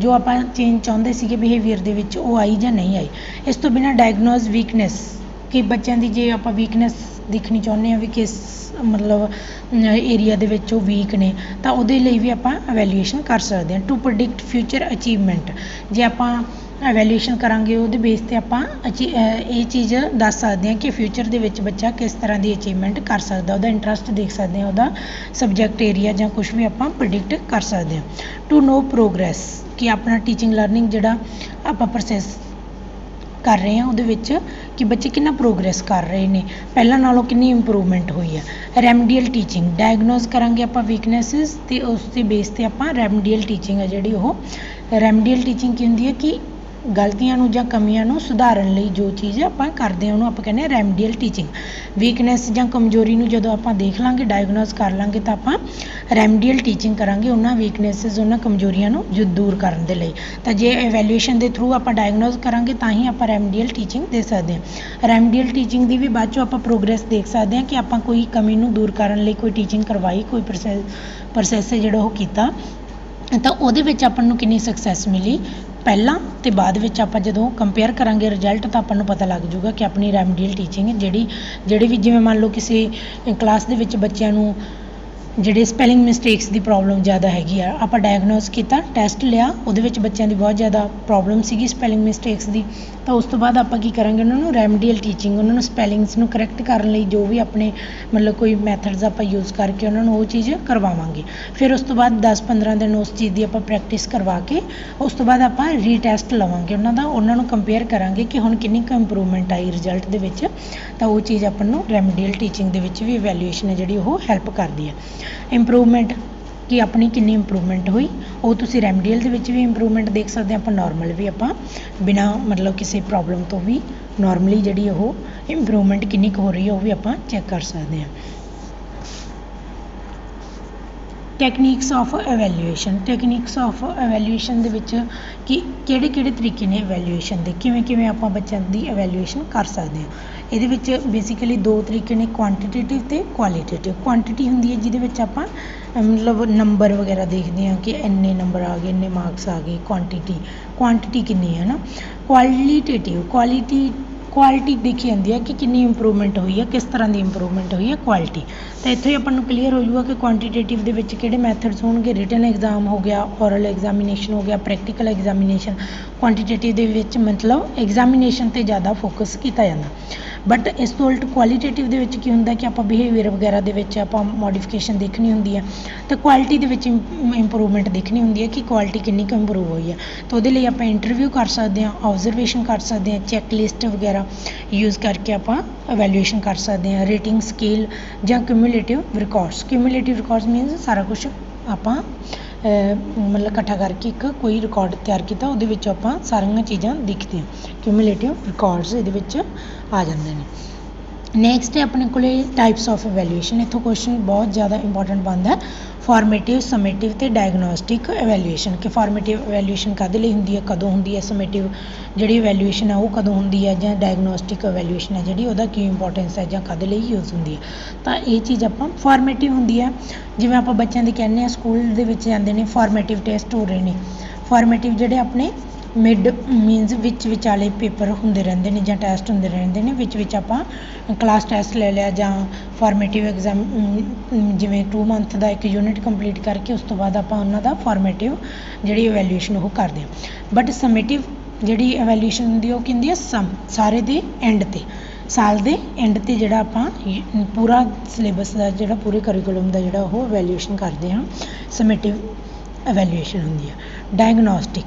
ਜੋ ਆਪਾਂ ਚੇਂਜ ਚਾਹੁੰਦੇ ਸੀਗੇ ਬਿਹੇਵੀਅਰ ਦੇ ਵਿੱਚ ਉਹ ਆਈ ਜਾਂ ਨਹੀਂ ਆਈ। ਇਸ ਤੋਂ ਬਿਨਾਂ ਡਾਇਗਨੋਜ਼ ਵੀਕਨੈਸ, ਕਿ ਬੱਚਿਆਂ ਦੀ ਜੇ ਆਪਾਂ ਵੀਕਨੈਸ ਦੇਖਣੀ ਚਾਹੁੰਦੇ ਹਾਂ ਵੀ ਕਿਸ ਮਤਲਬ ਏਰੀਆ ਦੇ ਵਿੱਚ ਉਹ ਵੀਕ ਨੇ, ਤਾਂ ਉਹਦੇ ਲਈ ਵੀ ਆਪਾਂ ਐਵੈਲੂਏਸ਼ਨ ਕਰ ਸਕਦੇ ਹਾਂ। ਟੂ ਪ੍ਰੈਡਿਕਟ ਫਿਊਚਰ ਅਚੀਵਮੈਂਟ, ਜੇ ਆਪਾਂ ਐਵੈਲੂਏਸ਼ਨ ਕਰਾਂਗੇ ਉਹਦੇ ਬੇਸ 'ਤੇ ਆਪਾਂ ਇਹ ਚੀਜ਼ ਦੱਸ ਸਕਦੇ ਹਾਂ ਕਿ ਫਿਊਚਰ ਦੇ ਵਿੱਚ ਬੱਚਾ ਕਿਸ ਤਰ੍ਹਾਂ ਦੀ ਅਚੀਵਮੈਂਟ ਕਰ ਸਕਦਾ, ਉਹਦਾ ਇੰਟਰਸਟ ਦੇਖ ਸਕਦੇ ਹਾਂ, ਉਹਦਾ ਸਬਜੈਕਟ ਏਰੀਆ ਜਾਂ ਕੁਛ ਵੀ ਆਪਾਂ ਪ੍ਰੈਡਿਕਟ ਕਰ ਸਕਦੇ ਹਾਂ। ਟੂ ਨੋ ਪ੍ਰੋਗਰੈਸ, ਕਿ ਆਪਣਾ ਟੀਚਿੰਗ ਲਰਨਿੰਗ ਜਿਹੜਾ ਆਪਾਂ ਪ੍ਰੋਸੈਸ ਕਰ ਰਹੇ ਹਾਂ ਉਹਦੇ ਵਿੱਚ ਕਿ ਬੱਚੇ ਕਿੰਨਾ ਪ੍ਰੋਗਰੈਸ ਕਰ ਰਹੇ ਨੇ, ਪਹਿਲਾਂ ਨਾਲੋਂ ਕਿੰਨੀ ਇੰਪਰੂਵਮੈਂਟ ਹੋਈ ਹੈ। ਰੈਮਡੀਅਲ ਟੀਚਿੰਗ, ਡਾਇਗਨੋਜ਼ ਕਰਾਂਗੇ ਆਪਾਂ ਵੀਕਨੈਸਿਸ ਅਤੇ ਉਸ ਦੇ ਬੇਸ 'ਤੇ ਆਪਾਂ ਰੈਮਡੀਅਲ ਟੀਚਿੰਗ ਹੈ ਜਿਹੜੀ ਉਹ ਰੈਮਡੀਅਲ ਟੀਚਿੰਗ ਕੀ ਹੁੰਦੀ ਹੈ ਕਿ ਗਲਤੀਆਂ ਨੂੰ ਜਾਂ ਕਮੀਆਂ ਨੂੰ ਸੁਧਾਰਨ ਲਈ ਜੋ ਚੀਜ਼ ਆਪਾਂ ਕਰਦੇ ਹਾਂ ਉਹਨੂੰ ਆਪਾਂ ਕਹਿੰਦੇ ਹਾਂ ਰੈਮਡੀਅਲ ਟੀਚਿੰਗ। ਵੀਕਨੈਸ ਜਾਂ ਕਮਜ਼ੋਰੀ ਨੂੰ ਜਦੋਂ ਆਪਾਂ ਦੇਖ ਲਾਂਗੇ, ਡਾਇਗਨੋਜ਼ ਕਰ ਲਾਂਗੇ, ਤਾਂ ਆਪਾਂ ਰੈਮਡੀਅਲ ਟੀਚਿੰਗ ਕਰਾਂਗੇ ਉਹਨਾਂ ਵੀਕਨੈਸਿਸ, ਉਹਨਾਂ ਕਮਜ਼ੋਰੀਆਂ ਨੂੰ ਦੂਰ ਕਰਨ ਦੇ ਲਈ। ਤਾਂ ਜੇ ਐਵੈਲੂਏਸ਼ਨ ਦੇ ਥਰੂ ਆਪਾਂ ਡਾਇਗਨੋਜ਼ ਕਰਾਂਗੇ ਤਾਂ ਹੀ ਆਪਾਂ ਰੈਮਡੀਅਲ ਟੀਚਿੰਗ ਦੇ ਸਕਦੇ ਹਾਂ। ਰੈਮਡੀਅਲ ਟੀਚਿੰਗ ਦੀ ਵੀ ਬਾਅਦ 'ਚੋਂ ਆਪਾਂ ਪ੍ਰੋਗਰੈਸ ਦੇਖ ਸਕਦੇ ਹਾਂ ਕਿ ਆਪਾਂ ਕੋਈ ਕਮੀ ਨੂੰ ਦੂਰ ਕਰਨ ਲਈ ਕੋਈ ਟੀਚਿੰਗ ਕਰਵਾਈ, ਕੋਈ ਪ੍ਰੋਸੈਸ ਜਿਹੜਾ ਉਹ ਕੀਤਾ, ਤਾਂ ਉਹਦੇ ਵਿੱਚ ਆਪਾਂ ਨੂੰ ਕਿੰਨੀ ਸਕਸੈਸ ਮਿਲੀ ਪਹਿਲਾਂ ਅਤੇ ਬਾਅਦ ਵਿੱਚ। ਆਪਾਂ ਜਦੋਂ ਕੰਪੇਅਰ ਕਰਾਂਗੇ ਰਿਜ਼ਲਟ ਤਾਂ ਆਪਾਂ ਨੂੰ ਪਤਾ ਲੱਗ ਜੂਗਾ ਕਿ ਆਪਣੀ ਰੈਮਡੀਅਲ ਟੀਚਿੰਗ ਜਿਹੜੀ ਵੀ, ਜਿਵੇਂ ਮੰਨ ਲਓ ਕਿਸੇ ਕਲਾਸ ਦੇ ਵਿੱਚ ਬੱਚਿਆਂ ਨੂੰ ਜਿਹੜੇ ਸਪੈਲਿੰਗ ਮਿਸਟੇਕਸ ਦੀ ਪ੍ਰੋਬਲਮ ਜ਼ਿਆਦਾ ਹੈਗੀ ਆ, ਆਪਾਂ ਡਾਇਗਨੋਜ਼ ਕੀਤਾ, ਟੈਸਟ ਲਿਆ, ਉਹਦੇ ਵਿੱਚ ਬੱਚਿਆਂ ਦੀ ਬਹੁਤ ਜ਼ਿਆਦਾ ਪ੍ਰੋਬਲਮ ਸੀਗੀ ਸਪੈਲਿੰਗ ਮਿਸਟੇਕਸ ਦੀ, ਤਾਂ ਉਸ ਤੋਂ ਬਾਅਦ ਆਪਾਂ ਕੀ ਕਰਾਂਗੇ, ਉਹਨਾਂ ਨੂੰ ਰੈਮਡੀਅਲ ਟੀਚਿੰਗ, ਉਹਨਾਂ ਨੂੰ ਸਪੈਲਿੰਗਸ ਨੂੰ ਕਰੈਕਟ ਕਰਨ ਲਈ ਜੋ ਵੀ ਆਪਣੇ ਮਤਲਬ ਕੋਈ ਮੈਥਡਸ ਆਪਾਂ ਯੂਜ਼ ਕਰਕੇ ਉਹਨਾਂ ਨੂੰ ਉਹ ਚੀਜ਼ ਕਰਵਾਵਾਂਗੇ। ਫਿਰ ਉਸ ਤੋਂ ਬਾਅਦ 10-15 ਦਿਨ ਉਸ ਚੀਜ਼ ਦੀ ਆਪਾਂ ਪ੍ਰੈਕਟਿਸ ਕਰਵਾ ਕੇ ਉਸ ਤੋਂ ਬਾਅਦ ਆਪਾਂ ਰੀਟੈਸਟ ਲਵਾਂਗੇ ਉਹਨਾਂ ਦਾ, ਉਹਨਾਂ ਨੂੰ ਕੰਪੇਅਰ ਕਰਾਂਗੇ ਕਿ ਹੁਣ ਕਿੰਨੀ ਕੁ ਇੰਪਰੂਵਮੈਂਟ ਆਈ ਰਿਜ਼ਲਟ ਦੇ ਵਿੱਚ। ਤਾਂ ਉਹ ਚੀਜ਼ ਆਪਾਂ ਨੂੰ ਰੈਮਡੀਅਲ ਟੀਚਿੰਗ ਦੇ ਵਿੱਚ ਵੀ ਇਵੈਲੂਏਸ਼ਨ ਹੈ ਜਿਹੜੀ ਉਹ ਹੈਲਪ ਕਰਦੀ ਹੈ। ਇੰਪਰੂਵਮੈਂਟ, ਕਿ ਆਪਣੀ ਕਿੰਨੀ ਇੰਪਰੂਵਮੈਂਟ ਹੋਈ, ਉਹ ਤੁਸੀਂ ਰੈਮਡੀਅਲ ਦੇ ਵਿੱਚ ਵੀ ਇੰਪਰੂਵਮੈਂਟ ਦੇਖ ਸਕਦੇ ਹਾਂ, ਆਪਾਂ ਨੋਰਮਲ ਵੀ ਆਪਾਂ ਬਿਨਾਂ ਮਤਲਬ ਕਿਸੇ ਪ੍ਰੋਬਲਮ ਤੋਂ ਵੀ ਨੋਰਮਲੀ ਜਿਹੜੀ ਉਹ ਇੰਪਰੂਵਮੈਂਟ ਕਿੰਨੀ ਕੁ ਹੋ ਰਹੀ ਹੈ ਉਹ ਵੀ ਆਪਾਂ ਚੈੱਕ ਕਰ ਸਕਦੇ ਹਾਂ। Techniques of evaluation. Techniques of evaluation ਦੇ ਵਿੱਚ ਕਿ ਕਿਹੜੇ ਤਰੀਕੇ ਨੇ ਐਵੈਲੂਏਸ਼ਨ ਦੇ, ਕਿਵੇਂ ਆਪਾਂ ਬੱਚਿਆਂ ਦੀ ਐਵੈਲੂਏਸ਼ਨ ਕਰ ਸਕਦੇ ਹਾਂ। ਇਹਦੇ ਵਿੱਚ ਬੇਸਿਕਲੀ ਦੋ ਤਰੀਕੇ ਨੇ, ਕੁਆਂਟੀਟੇਟਿਵ ਅਤੇ ਕੁਆਲੀਟੇਟਿਵ। ਕੁਆਂਟਿਟੀ ਹੁੰਦੀ ਹੈ ਜਿਹਦੇ ਵਿੱਚ ਆਪਾਂ ਮਤਲਬ ਨੰਬਰ ਵਗੈਰਾ ਦੇਖਦੇ ਹਾਂ ਕਿ ਇੰਨੇ ਨੰਬਰ ਆ ਗਏ, ਇੰਨੇ ਮਾਰਕਸ ਆ ਗਏ, ਕੁਆਂਟਿਟੀ ਕਿੰਨੀ ਹੈ ਨਾ। ਕੁਆਲੀਟੇਟਿਵ, ਕੁਆਲਿਟੀ ਦੇਖੀ ਜਾਂਦੀ ਹੈ ਕਿ ਕਿੰਨੀ ਇੰਪਰੂਵਮੈਂਟ ਹੋਈ ਹੈ, ਕਿਸ ਤਰ੍ਹਾਂ ਦੀ ਇੰਪਰੂਵਮੈਂਟ ਹੋਈ ਹੈ, ਕੁਆਲਿਟੀ। ਤਾਂ ਇੱਥੋਂ ਹੀ ਆਪਾਂ ਨੂੰ ਕਲੀਅਰ ਹੋ ਜਾਊਗਾ ਕਿ ਕੁਆਂਟੀਟੇਟਿਵ ਦੇ ਵਿੱਚ ਕਿਹੜੇ ਮੈਥਡਸ ਹੋਣਗੇ। ਰਿਟਨ ਐਗਜ਼ਾਮ ਹੋ ਗਿਆ, ਓਰਲ ਐਗਜ਼ਾਮੀਨੇਸ਼ਨ ਹੋ ਗਿਆ, ਪ੍ਰੈਕਟੀਕਲ ਐਗਜ਼ਾਮੀਨੇਸ਼ਨ। ਕੁਆਂਟੀਟੇਟਿਵ ਦੇ ਵਿੱਚ ਮਤਲਬ ਐਗਜ਼ਾਮੀਨੇਸ਼ਨ 'ਤੇ ਜ਼ਿਆਦਾ ਫੋਕਸ ਕੀਤਾ ਜਾਂਦਾ, ਬਟ ਇਸ ਤੋਂ ਉਲਟ ਕੁਆਲੀਟੇਟਿਵ ਦੇ ਵਿੱਚ ਕੀ ਹੁੰਦਾ ਕਿ ਆਪਾਂ ਬਿਹੇਵੀਅਰ ਵਗੈਰਾ ਦੇ ਵਿੱਚ ਆਪਾਂ ਮੋਡੀਫਿਕੇਸ਼ਨ ਦੇਖਣੀ ਹੁੰਦੀ ਹੈ, ਤਾਂ ਕੁਆਲਿਟੀ ਦੇ ਵਿੱਚ ਇੰਪਰੂਵਮੈਂਟ ਦੇਖਣੀ ਹੁੰਦੀ ਹੈ ਕਿ ਕੁਆਲਿਟੀ ਕਿੰਨੀ ਕੁ ਇੰਪਰੂਵ ਹੋਈ ਹੈ। ਤਾਂ ਉਹਦੇ ਲਈ ਆਪਾਂ ਇੰਟਰਵਿਊ ਕਰ ਸਕਦੇ ਹਾਂ, ਆਬਜ਼ਰਵੇਸ਼ਨ ਕਰ ਸਕਦੇ ਹਾਂ, ਚੈੱਕ ਲਿਸਟ ਵਗੈਰਾ ਯੂਜ਼ ਕਰਕੇ ਆਪਾਂ ਐਵੈਲੂਏਸ਼ਨ ਕਰ ਸਕਦੇ ਹਾਂ। ਰੇਟਿੰਗ ਸਕੇਲ ਜਾਂ ਕਿਊਮੂਲੇਟਿਵ ਰਿਕਾਰਡਸ। ਕਿਊਮੂਲੇਟਿਵ ਰਿਕਾਰਡਸ ਮੀਨਸ ਸਾਰਾ ਕੁਛ ਆਪਾਂ ਮਤਲਬ ਇਕੱਠਾ ਕਰਕੇ ਇੱਕ ਕੋਈ ਰਿਕਾਰਡ ਤਿਆਰ ਕੀਤਾ, ਉਹਦੇ ਵਿੱਚ ਆਪਾਂ ਸਾਰੀਆਂ ਚੀਜ਼ਾਂ ਦਿਖਦੀਆਂ। ਕਿਊਮੂਲੇਟਿਵ ਰਿਕਾਰਡਸ ਇਹਦੇ ਵਿੱਚ ਆ ਜਾਂਦੇ ਨੇ। ਨੈਕਸਟ ਹੈ ਆਪਣੇ ਕੋਲ ਟਾਈਪਸ ਆਫ ਐਵੈਲੂਏਸ਼ਨ। ਇੱਥੋਂ ਕੁਐਸਚਨ ਬਹੁਤ ਜ਼ਿਆਦਾ ਇੰਪੋਰਟੈਂਟ ਬਣਦਾ, ਫਾਰਮੇਟਿਵ, ਸਮੇਟਿਵ ਅਤੇ ਡਾਇਗਨੋਸਟਿਕ ਐਵੈਲੂਏਸ਼ਨ। ਕਿ ਫਾਰਮੇਟਿਵ ਐਵੈਲੂਏਸ਼ਨ ਕਾਹਦੇ ਲਈ ਹੁੰਦੀ ਹੈ, ਕਦੋਂ ਹੁੰਦੀ ਹੈ, ਸਮੇਟਿਵ ਜਿਹੜੀ ਐਵੈਲੂਏਸ਼ਨ ਆ ਉਹ ਕਦੋਂ ਹੁੰਦੀ ਹੈ, ਜਾਂ ਡਾਇਗਨੋਸਟਿਕ ਐਵੈਲੂਏਸ਼ਨ ਹੈ ਜਿਹੜੀ ਉਹਦਾ ਕੀ ਇੰਪੋਰਟੈਂਸ ਹੈ ਜਾਂ ਕਾਹਦੇ ਲਈ ਯੂਜ਼ ਹੁੰਦੀ ਹੈ। ਤਾਂ ਇਹ ਚੀਜ਼ ਆਪਾਂ ਫਾਰਮੇਟਿਵ ਹੁੰਦੀ ਹੈ, ਜਿਵੇਂ ਆਪਾਂ ਬੱਚਿਆਂ ਦੇ ਕਹਿੰਦੇ ਹਾਂ ਸਕੂਲ ਦੇ ਵਿੱਚ ਜਾਂਦੇ ਨੇ ਫਾਰਮੇਟਿਵ ਟੈਸਟ ਹੋ ਰਹੇ ਨੇ। ਫਾਰਮੇਟਿਵ ਜਿਹੜੇ ਆਪਣੇ ਮਿਡ ਮੀਨਸ ਵਿਚਾਲੇ ਪੇਪਰ ਹੁੰਦੇ ਰਹਿੰਦੇ ਨੇ ਜਾਂ ਟੈਸਟ ਹੁੰਦੇ ਰਹਿੰਦੇ ਨੇ, ਵਿੱਚ ਆਪਾਂ ਕਲਾਸ ਟੈਸਟ ਲੈ ਲਿਆ ਜਾਂ ਫਾਰਮੇਟਿਵ ਐਗਜ਼ਾਮ, ਜਿਵੇਂ 2 ਮੰਥ ਦਾ ਇੱਕ ਯੂਨਿਟ ਕੰਪਲੀਟ ਕਰਕੇ ਉਸ ਤੋਂ ਬਾਅਦ ਆਪਾਂ ਉਹਨਾਂ ਦਾ ਫਾਰਮੇਟਿਵ ਜਿਹੜੀ ਇਵੈਲੂਏਸ਼ਨ ਉਹ ਕਰਦੇ ਹਾਂ। ਬਟ ਸਮੇਟਿਵ ਜਿਹੜੀ ਇਵੈਲੂਏਸ਼ਨ ਹੁੰਦੀ ਉਹ ਕੀ ਹੁੰਦੀ ਹੈ, ਸਾਰੇ ਦੇ ਐਂਡ 'ਤੇ, ਸਾਲ ਦੇ ਐਂਡ 'ਤੇ ਜਿਹੜਾ ਆਪਾਂ ਪੂਰਾ ਸਿਲੇਬਸ ਦਾ ਜਿਹੜਾ ਪੂਰੇ ਕਰਿਕੂਲਮ ਦਾ ਜਿਹੜਾ ਉਹ ਇਵੈਲੂਏਸ਼ਨ ਕਰਦੇ ਹਾਂ, ਸਮੇਟਿਵ ਇਵੈਲੂਏਸ਼ਨ ਹੁੰਦੀ ਹੈ।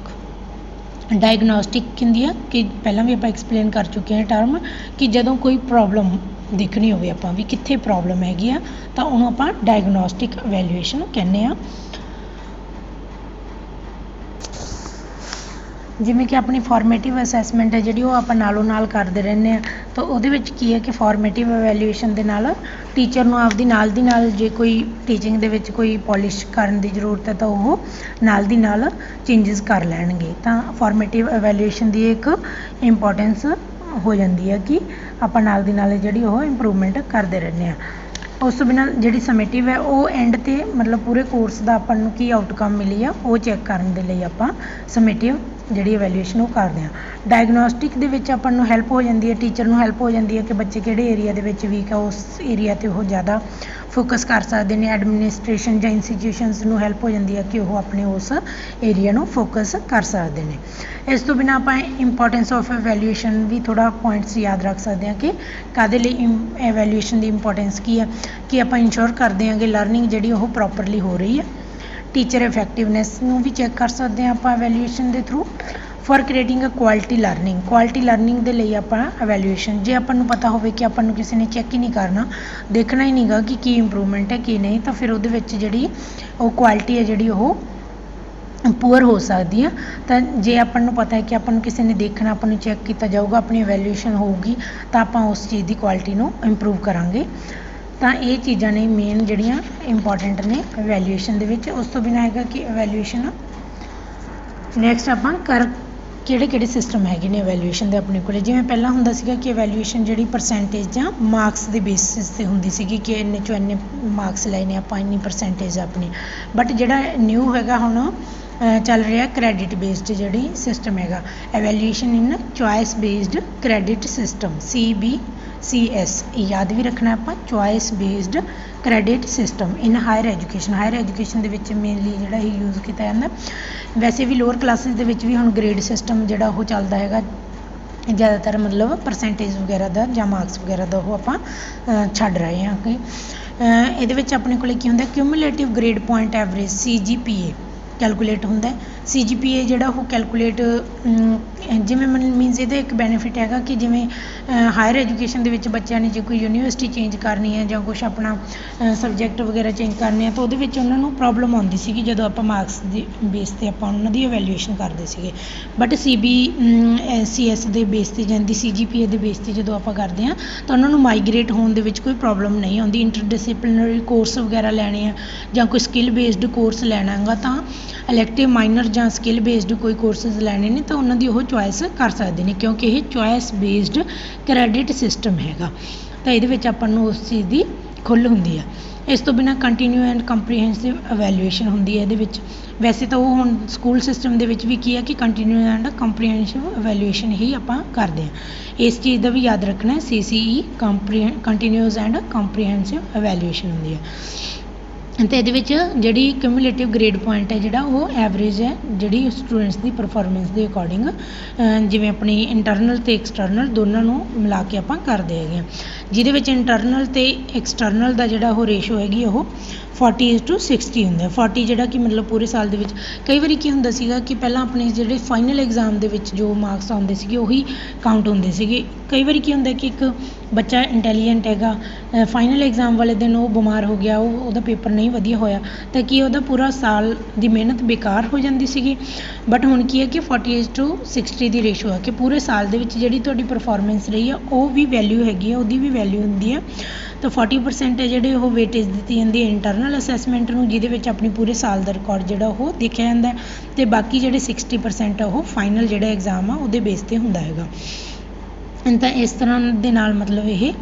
ਡਾਇਗਨੋਸਟਿਕ ਹੁੰਦੀ ਆ ਕਿ ਪਹਿਲਾਂ ਵੀ ਆਪਾਂ ਐਕਸਪਲੇਨ ਕਰ ਚੁੱਕੇ ਹਾਂ ਟਰਮ, ਕਿ ਜਦੋਂ ਕੋਈ ਪ੍ਰੋਬਲਮ ਦੇਖਣੀ ਹੋਵੇ ਆਪਾਂ ਵੀ ਕਿੱਥੇ ਪ੍ਰੋਬਲਮ ਹੈਗੀ ਆ ਤਾਂ ਉਹਨੂੰ ਆਪਾਂ ਡਾਇਗਨੋਸਟਿਕ ਇਵੈਲੂਏਸ਼ਨ ਕਹਿੰਦੇ ਆ। ਜਿਵੇਂ ਕਿ ਆਪਣੀ ਫਾਰਮੇਟਿਵ ਅਸੈਸਮੈਂਟ ਹੈ ਜਿਹੜੀ ਉਹ ਆਪਾਂ ਨਾਲੋਂ ਨਾਲ ਕਰਦੇ ਰਹਿੰਦੇ ਹਾਂ, ਤਾਂ ਉਹਦੇ ਵਿੱਚ ਕੀ ਹੈ ਕਿ ਫਾਰਮੇਟਿਵ ਇਵੈਲੂਏਸ਼ਨ ਦੇ ਨਾਲ ਟੀਚਰ ਨੂੰ ਆਪਦੀ ਨਾਲ ਦੀ ਨਾਲ ਜੇ ਕੋਈ ਟੀਚਿੰਗ ਦੇ ਵਿੱਚ ਕੋਈ ਪੋਲਿਸ਼ ਕਰਨ ਦੀ ਜ਼ਰੂਰਤ ਹੈ ਤਾਂ ਉਹ ਨਾਲ ਦੀ ਨਾਲ ਚੇਂਜਸ ਕਰ ਲੈਣਗੇ। ਤਾਂ ਫਾਰਮੇਟਿਵ ਇਵੈਲੂਏਸ਼ਨ ਦੀ ਇੱਕ ਇੰਪੋਰਟੈਂਸ ਹੋ ਜਾਂਦੀ ਹੈ ਕਿ ਆਪਾਂ ਨਾਲ ਦੀ ਨਾਲ ਜਿਹੜੀ ਉਹ ਇੰਪਰੂਵਮੈਂਟ ਕਰਦੇ ਰਹਿੰਦੇ ਹਾਂ। ਉਸ ਤੋਂ ਬਿਨਾਂ ਜਿਹੜੀ ਸਮੇਟਿਵ ਹੈ ਉਹ ਐਂਡ 'ਤੇ ਮਤਲਬ ਪੂਰੇ ਕੋਰਸ ਦਾ ਆਪਾਂ ਨੂੰ ਕੀ ਆਊਟਕਮ ਮਿਲੀ ਆ ਉਹ ਚੈੱਕ ਕਰਨ ਦੇ ਲਈ ਆਪਾਂ ਸਮੇਟਿਵ ਜਿਹੜੀ ਇਵੈਲੂਏਸ਼ਨ ਉਹ ਕਰਦੇ ਹਾਂ। ਡਾਇਗਨੋਸਟਿਕ ਦੇ ਵਿੱਚ ਆਪਾਂ ਨੂੰ ਹੈਲਪ ਹੋ ਜਾਂਦੀ ਹੈ, ਟੀਚਰ ਨੂੰ ਹੈਲਪ ਹੋ ਜਾਂਦੀ ਹੈ ਕਿ ਬੱਚੇ ਕਿਹੜੇ ਏਰੀਆ ਦੇ ਵਿੱਚ ਵੀਕ ਆ, ਉਸ ਏਰੀਆ 'ਤੇ ਉਹ ਜ਼ਿਆਦਾ ਫੋਕਸ ਕਰ ਸਕਦੇ ਨੇ। ਐਡਮਿਨਿਸਟ੍ਰੇਸ਼ਨ ਜਾਂ ਇੰਸਟੀਟਿਊਸ਼ਨਸ ਨੂੰ ਹੈਲਪ ਹੋ ਜਾਂਦੀ ਹੈ ਕਿ ਉਹ ਆਪਣੇ ਉਸ ਏਰੀਆ ਨੂੰ ਫੋਕਸ ਕਰ ਸਕਦੇ ਨੇ। ਇਸ ਤੋਂ ਬਿਨਾਂ ਆਪਾਂ ਇੰਪੋਰਟੈਂਸ ਆਫ ਇਵੈਲੂਏਸ਼ਨ ਵੀ ਥੋੜ੍ਹਾ ਪੁਆਇੰਟਸ ਯਾਦ ਰੱਖ ਸਕਦੇ ਹਾਂ ਕਿ ਕਾਹਦੇ ਲਈ ਇਵੈਲੂਏਸ਼ਨ ਦੀ ਇੰਪੋਰਟੈਂਸ ਕੀ ਹੈ, ਕਿ ਆਪਾਂ ਇੰਸ਼ੋਰ ਕਰਦੇ ਹਾਂ ਕਿ ਲਰਨਿੰਗ ਜਿਹੜੀ ਉਹ ਪ੍ਰੋਪਰਲੀ ਹੋ ਰਹੀ ਹੈ। ਟੀਚਰ ਇਫੈਕਟਿਵਨੈਸ ਨੂੰ ਵੀ ਚੈੱਕ ਕਰ ਸਕਦੇ ਹਾਂ ਆਪਾਂ ਇਵੈਲੂਏਸ਼ਨ ਦੇ through. For creating a quality learning ਦੇ ਲਈ ਆਪਾਂ ਇਵੈਲੂਏਸ਼ਨ, ਜੇ ਆਪਾਂ ਨੂੰ ਪਤਾ ਹੋਵੇ ਕਿ ਆਪਾਂ ਨੂੰ ਕਿਸੇ ਨੇ ਚੈੱਕ ਹੀ ਨਹੀਂ ਕਰਨਾ, ਦੇਖਣਾ ਹੀ ਨਹੀਂਗਾ ਕਿ ਕੀ ਇੰਪਰੂਵਮੈਂਟ ਹੈ ਕੀ ਨਹੀਂ, ਤਾਂ ਫਿਰ ਉਹਦੇ ਵਿੱਚ ਜਿਹੜੀ ਉਹ ਕੁਆਲਿਟੀ ਹੈ ਜਿਹੜੀ ਉਹ ਪੂਅਰ ਹੋ ਸਕਦੀ ਆ। ਤਾਂ ਜੇ ਆਪਾਂ ਨੂੰ ਪਤਾ ਹੈ ਕਿ ਆਪਾਂ ਨੂੰ ਕਿਸੇ ਨੇ ਦੇਖਣਾ, ਆਪਾਂ ਨੂੰ ਚੈੱਕ ਕੀਤਾ ਜਾਊਗਾ, ਆਪਣੀ ਇਵੈਲੂਏਸ਼ਨ ਹੋਊਗੀ ਤਾਂ ਆਪਾਂ ਉਸ ਚੀਜ਼ ਦੀ ਕੁਆਲਿਟੀ ਨੂੰ ਇੰਪਰੂਵ ਕਰਾਂਗੇ। ਤਾਂ ਇਹ ਚੀਜ਼ਾਂ ਨੇ ਮੇਨ ਜਿਹੜੀਆਂ ਇੰਪੋਰਟੈਂਟ ਨੇ ਇਵੈਲੂਏਸ਼ਨ ਦੇ ਵਿੱਚ। ਉਸ ਤੋਂ ਬਿਨਾਂ ਹੈਗਾ ਕਿ ਇਵੈਲੂਏਸ਼ਨ ਨੈਕਸਟ ਆਪਾਂ ਕਿਹੜੇ ਸਿਸਟਮ ਹੈਗੇ ਨੇ ਇਵੈਲੂਏਸ਼ਨ ਦੇ ਆਪਣੇ ਕੋਲ। ਜਿਵੇਂ ਪਹਿਲਾਂ ਹੁੰਦਾ ਸੀਗਾ ਕਿ ਇਵੈਲੂਏਸ਼ਨ ਜਿਹੜੀ ਪਰਸੈਂਟੇਜ ਜਾਂ ਮਾਰਕਸ ਦੇ ਬੇਸਿਸ 'ਤੇ ਹੁੰਦੀ ਸੀਗੀ ਕਿ ਇੰਨੇ 'ਚੋਂ ਇੰਨੇ ਮਾਰਕਸ ਲਏ ਨੇ ਆਪਾਂ, ਇੰਨੀ ਪਰਸੈਂਟੇਜ ਆਪਣੀ। ਬਟ ਜਿਹੜਾ ਨਿਊ ਹੈਗਾ ਹੁਣ ਚੱਲ ਰਿਹਾ ਕ੍ਰੈਡਿਟ ਬੇਸਡ ਜਿਹੜੀ ਸਿਸਟਮ ਹੈਗਾ, evaluation in choice based credit system, CBCS, ਯਾਦ ਵੀ ਰੱਖਣਾ ਆਪਾਂ, choice based credit system in higher education ਦੇ ਵਿੱਚ ਮੇਨਲੀ ਜਿਹੜਾ ਇਹ ਯੂਜ਼ ਕੀਤਾ ਜਾਂਦਾ। ਵੈਸੇ ਵੀ ਲੋਅਰ ਕਲਾਸਿਸ ਦੇ ਵਿੱਚ ਵੀ ਹੁਣ ਗ੍ਰੇਡ ਸਿਸਟਮ ਜਿਹੜਾ ਉਹ ਚੱਲਦਾ ਹੈਗਾ, ਜ਼ਿਆਦਾਤਰ ਮਤਲਬ ਪਰਸੈਂਟੇਜ ਵਗੈਰਾ ਦਾ ਜਾਂ ਮਾਰਕਸ ਵਗੈਰਾ ਦਾ ਉਹ ਆਪਾਂ ਛੱਡ ਰਹੇ ਹਾਂ ਕਿ ਇਹਦੇ ਵਿੱਚ ਆਪਣੇ ਕੋਲ ਕੀ ਹੁੰਦਾ, cumulative grade point average CGPA calculate ਹੁੰਦਾ। CGPA ਜਿਹੜਾ ਉਹ ਕੈਲਕੂਲੇਟ ਜਿਵੇਂ ਮੀਨਸ ਇਹਦਾ ਇੱਕ ਬੈਨੀਫਿਟ ਹੈਗਾ ਕਿ ਜਿਵੇਂ ਹਾਇਰ ਐਜੂਕੇਸ਼ਨ ਦੇ ਵਿੱਚ ਬੱਚਿਆਂ ਨੇ ਜੇ ਕੋਈ ਯੂਨੀਵਰਸਿਟੀ ਚੇਂਜ ਕਰਨੀ ਹੈ ਜਾਂ ਕੁਛ ਆਪਣਾ ਸਬਜੈਕਟ ਵਗੈਰਾ ਚੇਂਜ ਕਰਨੇ ਆ ਤਾਂ ਉਹਦੇ ਵਿੱਚ ਉਹਨਾਂ ਨੂੰ ਪ੍ਰੋਬਲਮ ਆਉਂਦੀ ਸੀਗੀ ਜਦੋਂ ਆਪਾਂ ਮਾਰਕਸ ਦੇ ਬੇਸ 'ਤੇ ਆਪਾਂ ਉਹਨਾਂ ਦੀ ਇਵੈਲੂਏਸ਼ਨ ਕਰਦੇ ਸੀਗੇ। ਬਟ CBCS ਦੇ ਬੇਸ 'ਤੇ ਜਾਂਦੀ, CGPA ਦੇ ਬੇਸ 'ਤੇ ਜਦੋਂ ਆਪਾਂ ਕਰਦੇ ਹਾਂ ਤਾਂ ਉਹਨਾਂ ਨੂੰ ਮਾਈਗ੍ਰੇਟ ਹੋਣ ਦੇ ਵਿੱਚ ਕੋਈ ਪ੍ਰੋਬਲਮ ਨਹੀਂ ਆਉਂਦੀ। ਇੰਟਰਡਿਸਿਪਲਿਨਰੀ ਕੋਰਸ ਵਗੈਰਾ ਲੈਣੇ ਆ ਜਾਂ ਕੋਈ ਸਕਿੱਲ ਬੇਸਡ ਕੋਰਸ ਲੈਣਾ ਹੈਗਾ ਤਾਂ ਇਲੈਕਟਿਵ ਮਾਈਨਰ ਜਾਂ ਸਕਿੱਲ ਬੇਸਡ ਕੋਈ ਕੋਰਸਿਸ ਲੈਣੇ ਨੇ ਤਾਂ ਉਹਨਾਂ ਦੀ ਉਹ ਚੋਇਸ ਕਰ ਸਕਦੇ ਨੇ, ਕਿਉਂਕਿ ਇਹ ਚੋਇਸ ਬੇਸਡ ਕ੍ਰੈਡਿਟ ਸਿਸਟਮ ਹੈਗਾ। ਤਾਂ ਇਹਦੇ ਵਿੱਚ ਆਪਾਂ ਨੂੰ ਉਸ ਚੀਜ਼ ਦੀ ਖੁੱਲ੍ਹ ਹੁੰਦੀ ਆ। ਇਸ ਤੋਂ ਬਿਨਾਂ ਕੰਟੀਨਿਊ ਐਂਡ ਕੰਪਰੀਹੈਂਸਿਵ ਇਵੈਲੂਏਸ਼ਨ ਹੁੰਦੀ ਹੈ ਇਹਦੇ ਵਿੱਚ। ਵੈਸੇ ਤਾਂ ਉਹ ਹੁਣ ਸਕੂਲ ਸਿਸਟਮ ਦੇ ਵਿੱਚ ਵੀ ਕੀ ਹੈ ਕਿ ਕੰਟੀਨਿਊ ਐਂਡ ਕੰਪਰੀਹੈਂਸਿਵ ਇਵੈਲੂਏਸ਼ਨ ਹੀ ਆਪਾਂ ਕਰਦੇ ਹਾਂ। ਇਸ ਚੀਜ਼ ਦਾ ਵੀ ਯਾਦ ਰੱਖਣਾ, CCE continuous and comprehensive evaluation ਹੁੰਦੀ ਹੈ। ਅਤੇ ਇਹਦੇ ਵਿੱਚ ਜਿਹੜੀ ਕਿਊਮੂਲੇਟਿਵ ਗ੍ਰੇਡ ਪੁਆਇੰਟ ਹੈ ਜਿਹੜਾ ਉਹ ਐਵਰੇਜ ਹੈ ਜਿਹੜੀ ਸਟੂਡੈਂਟਸ ਦੀ ਪਰਫੋਰਮੈਂਸ ਦੇ ਅਕੋਰਡਿੰਗ, ਜਿਵੇਂ ਆਪਣੀ ਇੰਟਰਨਲ ਅਤੇ ਐਕਸਟਰਨਲ ਦੋਨਾਂ ਨੂੰ ਮਿਲਾ ਕੇ ਆਪਾਂ ਕਰਦੇ ਹੈਗੇ ਹਾਂ। ਜਿਹਦੇ ਵਿੱਚ ਇੰਟਰਨਲ ਅਤੇ ਐਕਸਟਰਨਲ ਦਾ ਜਿਹੜਾ ਉਹ ਰੇਸ਼ੋ ਹੈਗੀ ਉਹ 40:60 ਹੁੰਦਾ। 40 ਜਿਹੜਾ ਕਿ ਮਤਲਬ ਪੂਰੇ ਸਾਲ ਦੇ ਵਿੱਚ। ਕਈ ਵਾਰੀ ਕੀ ਹੁੰਦਾ ਸੀਗਾ ਕਿ ਪਹਿਲਾਂ ਆਪਣੇ ਜਿਹੜੇ ਫਾਈਨਲ ਐਗਜ਼ਾਮ ਦੇ ਵਿੱਚ ਜੋ ਮਾਰਕਸ ਆਉਂਦੇ ਸੀਗੇ ਉਹੀ ਕਾਊਂਟ ਹੁੰਦੇ ਸੀਗੇ। ਕਈ ਵਾਰੀ ਕੀ ਹੁੰਦਾ ਕਿ ਇੱਕ ਬੱਚਾ ਇੰਟੈਲੀਜੈਂਟ ਹੈਗਾ, ਫਾਈਨਲ ਐਗਜ਼ਾਮ ਵਾਲੇ ਦਿਨ ਉਹ ਬਿਮਾਰ ਹੋ ਗਿਆ, ਉਹਦਾ ਪੇਪਰ ਨਹੀਂ ਵਧੀਆ ਹੋਇਆ ਤਾਂ ਕੀ ਉਹਦਾ ਪੂਰਾ ਸਾਲ ਦੀ ਮਿਹਨਤ ਬੇਕਾਰ ਹੋ ਜਾਂਦੀ ਸੀਗੀ। ਬਟ ਹੁਣ ਕੀ ਹੈ ਕਿ 40:60 ਦੀ ਰੇਸ਼ੋ ਹੈ ਕਿ ਪੂਰੇ ਸਾਲ ਦੇ ਵਿੱਚ ਜਿਹੜੀ ਤੁਹਾਡੀ ਪਰਫੋਰਮੈਂਸ ਰਹੀ ਆ ਉਹ ਵੀ ਵੈਲਿਊ ਹੈਗੀ ਆ, ਉਹਦੀ ਵੀ ਵੈਲਿਊ ਹੁੰਦੀ ਆ। ਤਾਂ 40% ਹੈ ਜਿਹੜੇ ਉਹ ਵੇਟੇਜ ਦਿੱਤੀ ਜਾਂਦੀ ਹੈ ਇੰਟਰਨਲ ਅਸੈਸਮੈਂਟ ਨੂੰ, ਜਿਹਦੇ ਵਿੱਚ ਆਪਣੀ ਪੂਰੇ ਸਾਲ ਦਾ ਰਿਕਾਰਡ ਜਿਹੜਾ ਉਹ ਦੇਖਿਆ ਜਾਂਦਾ ਅਤੇ ਬਾਕੀ ਜਿਹੜੇ 60% ਆ ਉਹ ਫਾਈਨਲ ਜਿਹੜਾ ਐਗਜ਼ਾਮ ਆ ਉਹਦੇ ਬੇਸ 'ਤੇ ਹੁੰਦਾ ਹੈਗਾ। ਤਾਂ ਇਸ ਤਰ੍ਹਾਂ ਦੇ ਨਾਲ ਮਤਲਬ ਇਹ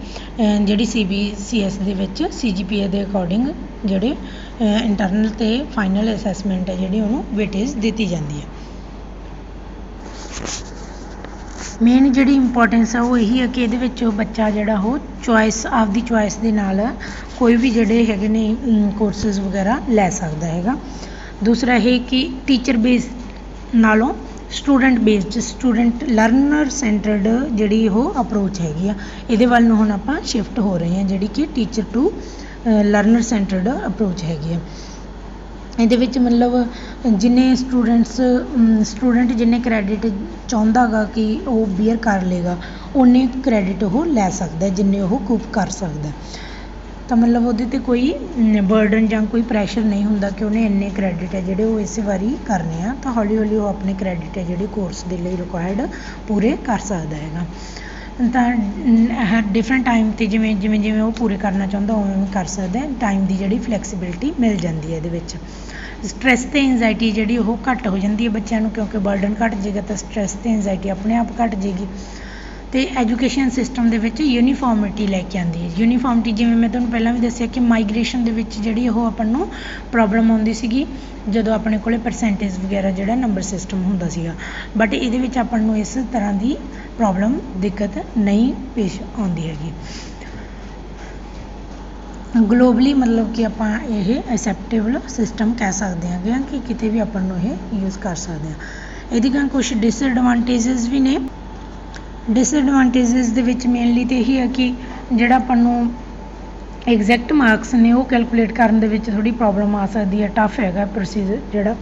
ਜਿਹੜੀ CBCS ਦੇ ਵਿੱਚ CGPA ਦੇ ਅਕੋਰਡਿੰਗ ਜਿਹੜੇ ਇੰਟਰਨਲ ਅਤੇ ਫਾਈਨਲ ਅਸੈਸਮੈਂਟ ਹੈ ਜਿਹੜੀ ਉਹਨੂੰ ਵੇਟੇਜ ਦਿੱਤੀ ਜਾਂਦੀ ਹੈ। ਮੇਨ ਜਿਹੜੀ ਇੰਪੋਰਟੈਂਸ ਆ ਉਹ ਇਹੀ ਹੈ ਕਿ ਇਹਦੇ ਵਿੱਚ ਬੱਚਾ ਜਿਹੜਾ ਉਹ ਚੋਇਸ ਆਪਦੀ ਚੋਇਸ ਦੇ ਨਾਲ ਕੋਈ ਵੀ ਜਿਹੜੇ ਹੈਗੇ ਨੇ ਕੋਰਸਿਸ ਵਗੈਰਾ ਲੈ ਸਕਦਾ ਹੈਗਾ। ਦੂਸਰਾ ਇਹ ਕਿ ਟੀਚਰ ਬੇਸ ਨਾਲੋਂ student based student learner centred ਜਿਹੜੀ ਉਹ ਅਪਰੋਚ ਹੈਗੀ ਆ, ਇਹਦੇ ਵੱਲ ਨੂੰ ਹੁਣ ਆਪਾਂ ਸ਼ਿਫਟ ਹੋ ਰਹੇ ਹਾਂ, ਜਿਹੜੀ ਕਿ teacher to learner centred approach ਹੈਗੀ ਆ। ਇਹਦੇ ਵਿੱਚ ਮਤਲਬ ਜਿੰਨੇ ਸਟੂਡੈਂਟ ਜਿੰਨੇ ਕ੍ਰੈਡਿਟ ਚਾਹੁੰਦਾ ਗਾ ਕਿ ਉਹ ਬੀਅਰ ਕਰ ਲਏਗਾ, ਉਨੇ ਕ੍ਰੈਡਿਟ ਉਹ ਲੈ ਸਕਦਾ ਜਿੰਨੇ ਉਹ ਕੂਪ ਕਰ ਸਕਦਾ। ਤਾਂ ਮਤਲਬ ਉਹਦੇ 'ਤੇ ਕੋਈ ਬਰਡਨ ਜਾਂ ਕੋਈ ਪ੍ਰੈਸ਼ਰ ਨਹੀਂ ਹੁੰਦਾ ਕਿ ਉਹਨੇ ਇੰਨੇ ਕ੍ਰੈਡਿਟ ਹੈ ਜਿਹੜੇ ਉਹ ਇਸੇ ਵਾਰੀ ਕਰਨੇ ਆ। ਤਾਂ ਹੌਲੀ ਹੌਲੀ ਉਹ ਆਪਣੇ ਕ੍ਰੈਡਿਟ ਹੈ ਜਿਹੜੇ ਕੋਰਸ ਦੇ ਲਈ ਰਿਕੁਆਇਰਡ ਪੂਰੇ ਕਰ ਸਕਦਾ ਹੈਗਾ। ਤਾਂ ਹਰ ਡਿਫਰੈਂਟ ਟਾਈਮ 'ਤੇ ਜਿਵੇਂ ਉਹ ਪੂਰੇ ਕਰਨਾ ਚਾਹੁੰਦਾ ਉਵੇਂ ਕਰ ਸਕਦਾ। ਟਾਈਮ ਦੀ ਜਿਹੜੀ ਫਲੈਕਸੀਬਿਲਿਟੀ ਮਿਲ ਜਾਂਦੀ ਹੈ ਇਹਦੇ ਵਿੱਚ। ਸਟਰੈਸ ਅਤੇ ਐਂਜ਼ਾਈਟੀ ਜਿਹੜੀ ਉਹ ਘੱਟ ਹੋ ਜਾਂਦੀ ਹੈ ਬੱਚਿਆਂ ਨੂੰ, ਕਿਉਂਕਿ ਬਰਡਨ ਘੱਟ ਜਾਏਗਾ ਤਾਂ ਸਟਰੈਸ ਅਤੇ ਐਂਜ਼ਾਈਟੀ ਆਪਣੇ ਆਪ ਘੱਟ ਜਾਏਗੀ। ਅਤੇ ਐਜੂਕੇਸ਼ਨ ਸਿਸਟਮ ਦੇ ਵਿੱਚ ਯੂਨੀਫਾਰਮਿਟੀ ਲੈ ਕੇ ਆਉਂਦੀ ਹੈ। ਯੂਨੀਫਾਰਮਿਟੀ ਜਿਵੇਂ ਮੈਂ ਤੁਹਾਨੂੰ ਪਹਿਲਾਂ ਵੀ ਦੱਸਿਆ ਕਿ ਮਾਈਗ੍ਰੇਸ਼ਨ ਦੇ ਵਿੱਚ ਜਿਹੜੀ ਉਹ ਆਪਾਂ ਨੂੰ ਪ੍ਰੋਬਲਮ ਆਉਂਦੀ ਸੀਗੀ ਜਦੋਂ ਆਪਣੇ ਕੋਲ ਪਰਸੈਂਟੇਜ ਵਗੈਰਾ ਜਿਹੜਾ ਨੰਬਰ ਸਿਸਟਮ ਹੁੰਦਾ ਸੀਗਾ, ਬਟ ਇਹਦੇ ਵਿੱਚ ਆਪਾਂ ਨੂੰ ਇਸ ਤਰ੍ਹਾਂ ਦੀ ਪ੍ਰੋਬਲਮ ਦਿੱਕਤ ਨਹੀਂ ਪੇਸ਼ ਆਉਂਦੀ ਹੈਗੀ। ਗਲੋਬਲੀ ਮਤਲਬ ਕਿ ਆਪਾਂ ਇਹ ਐਕਸੈਪਟੇਬਲ ਸਿਸਟਮ ਕਹਿ ਸਕਦੇ ਹੈਗੇ ਹਾਂ ਕਿ ਕਿਤੇ ਵੀ ਆਪਾਂ ਨੂੰ ਇਹ ਯੂਜ਼ ਕਰ ਸਕਦੇ ਹਾਂ। ਇਹਦੀ ਕੁਛ ਡਿਸਐਡਵਾਂਟੇਜਸ ਵੀ ਨੇ। ਡਿਸਐਡਵਾਂਟੇਜਸ ਦੇ ਵਿੱਚ ਮੇਨਲੀ ਤਾਂ ਇਹੀ ਹੈ ਕਿ ਜਿਹੜਾ ਆਪਾਂ ਨੂੰ ਐਗਜ਼ੈਕਟ ਮਾਰਕਸ ਨੇ ਉਹ ਕੈਲਕੂਲੇਟ ਕਰਨ ਦੇ ਵਿੱਚ ਥੋੜ੍ਹੀ ਪ੍ਰੋਬਲਮ ਆ ਸਕਦੀ ਹੈ। ਟਫ ਹੈਗਾ ਪ੍ਰੋਸੀਜਰ ਜਿਹੜਾ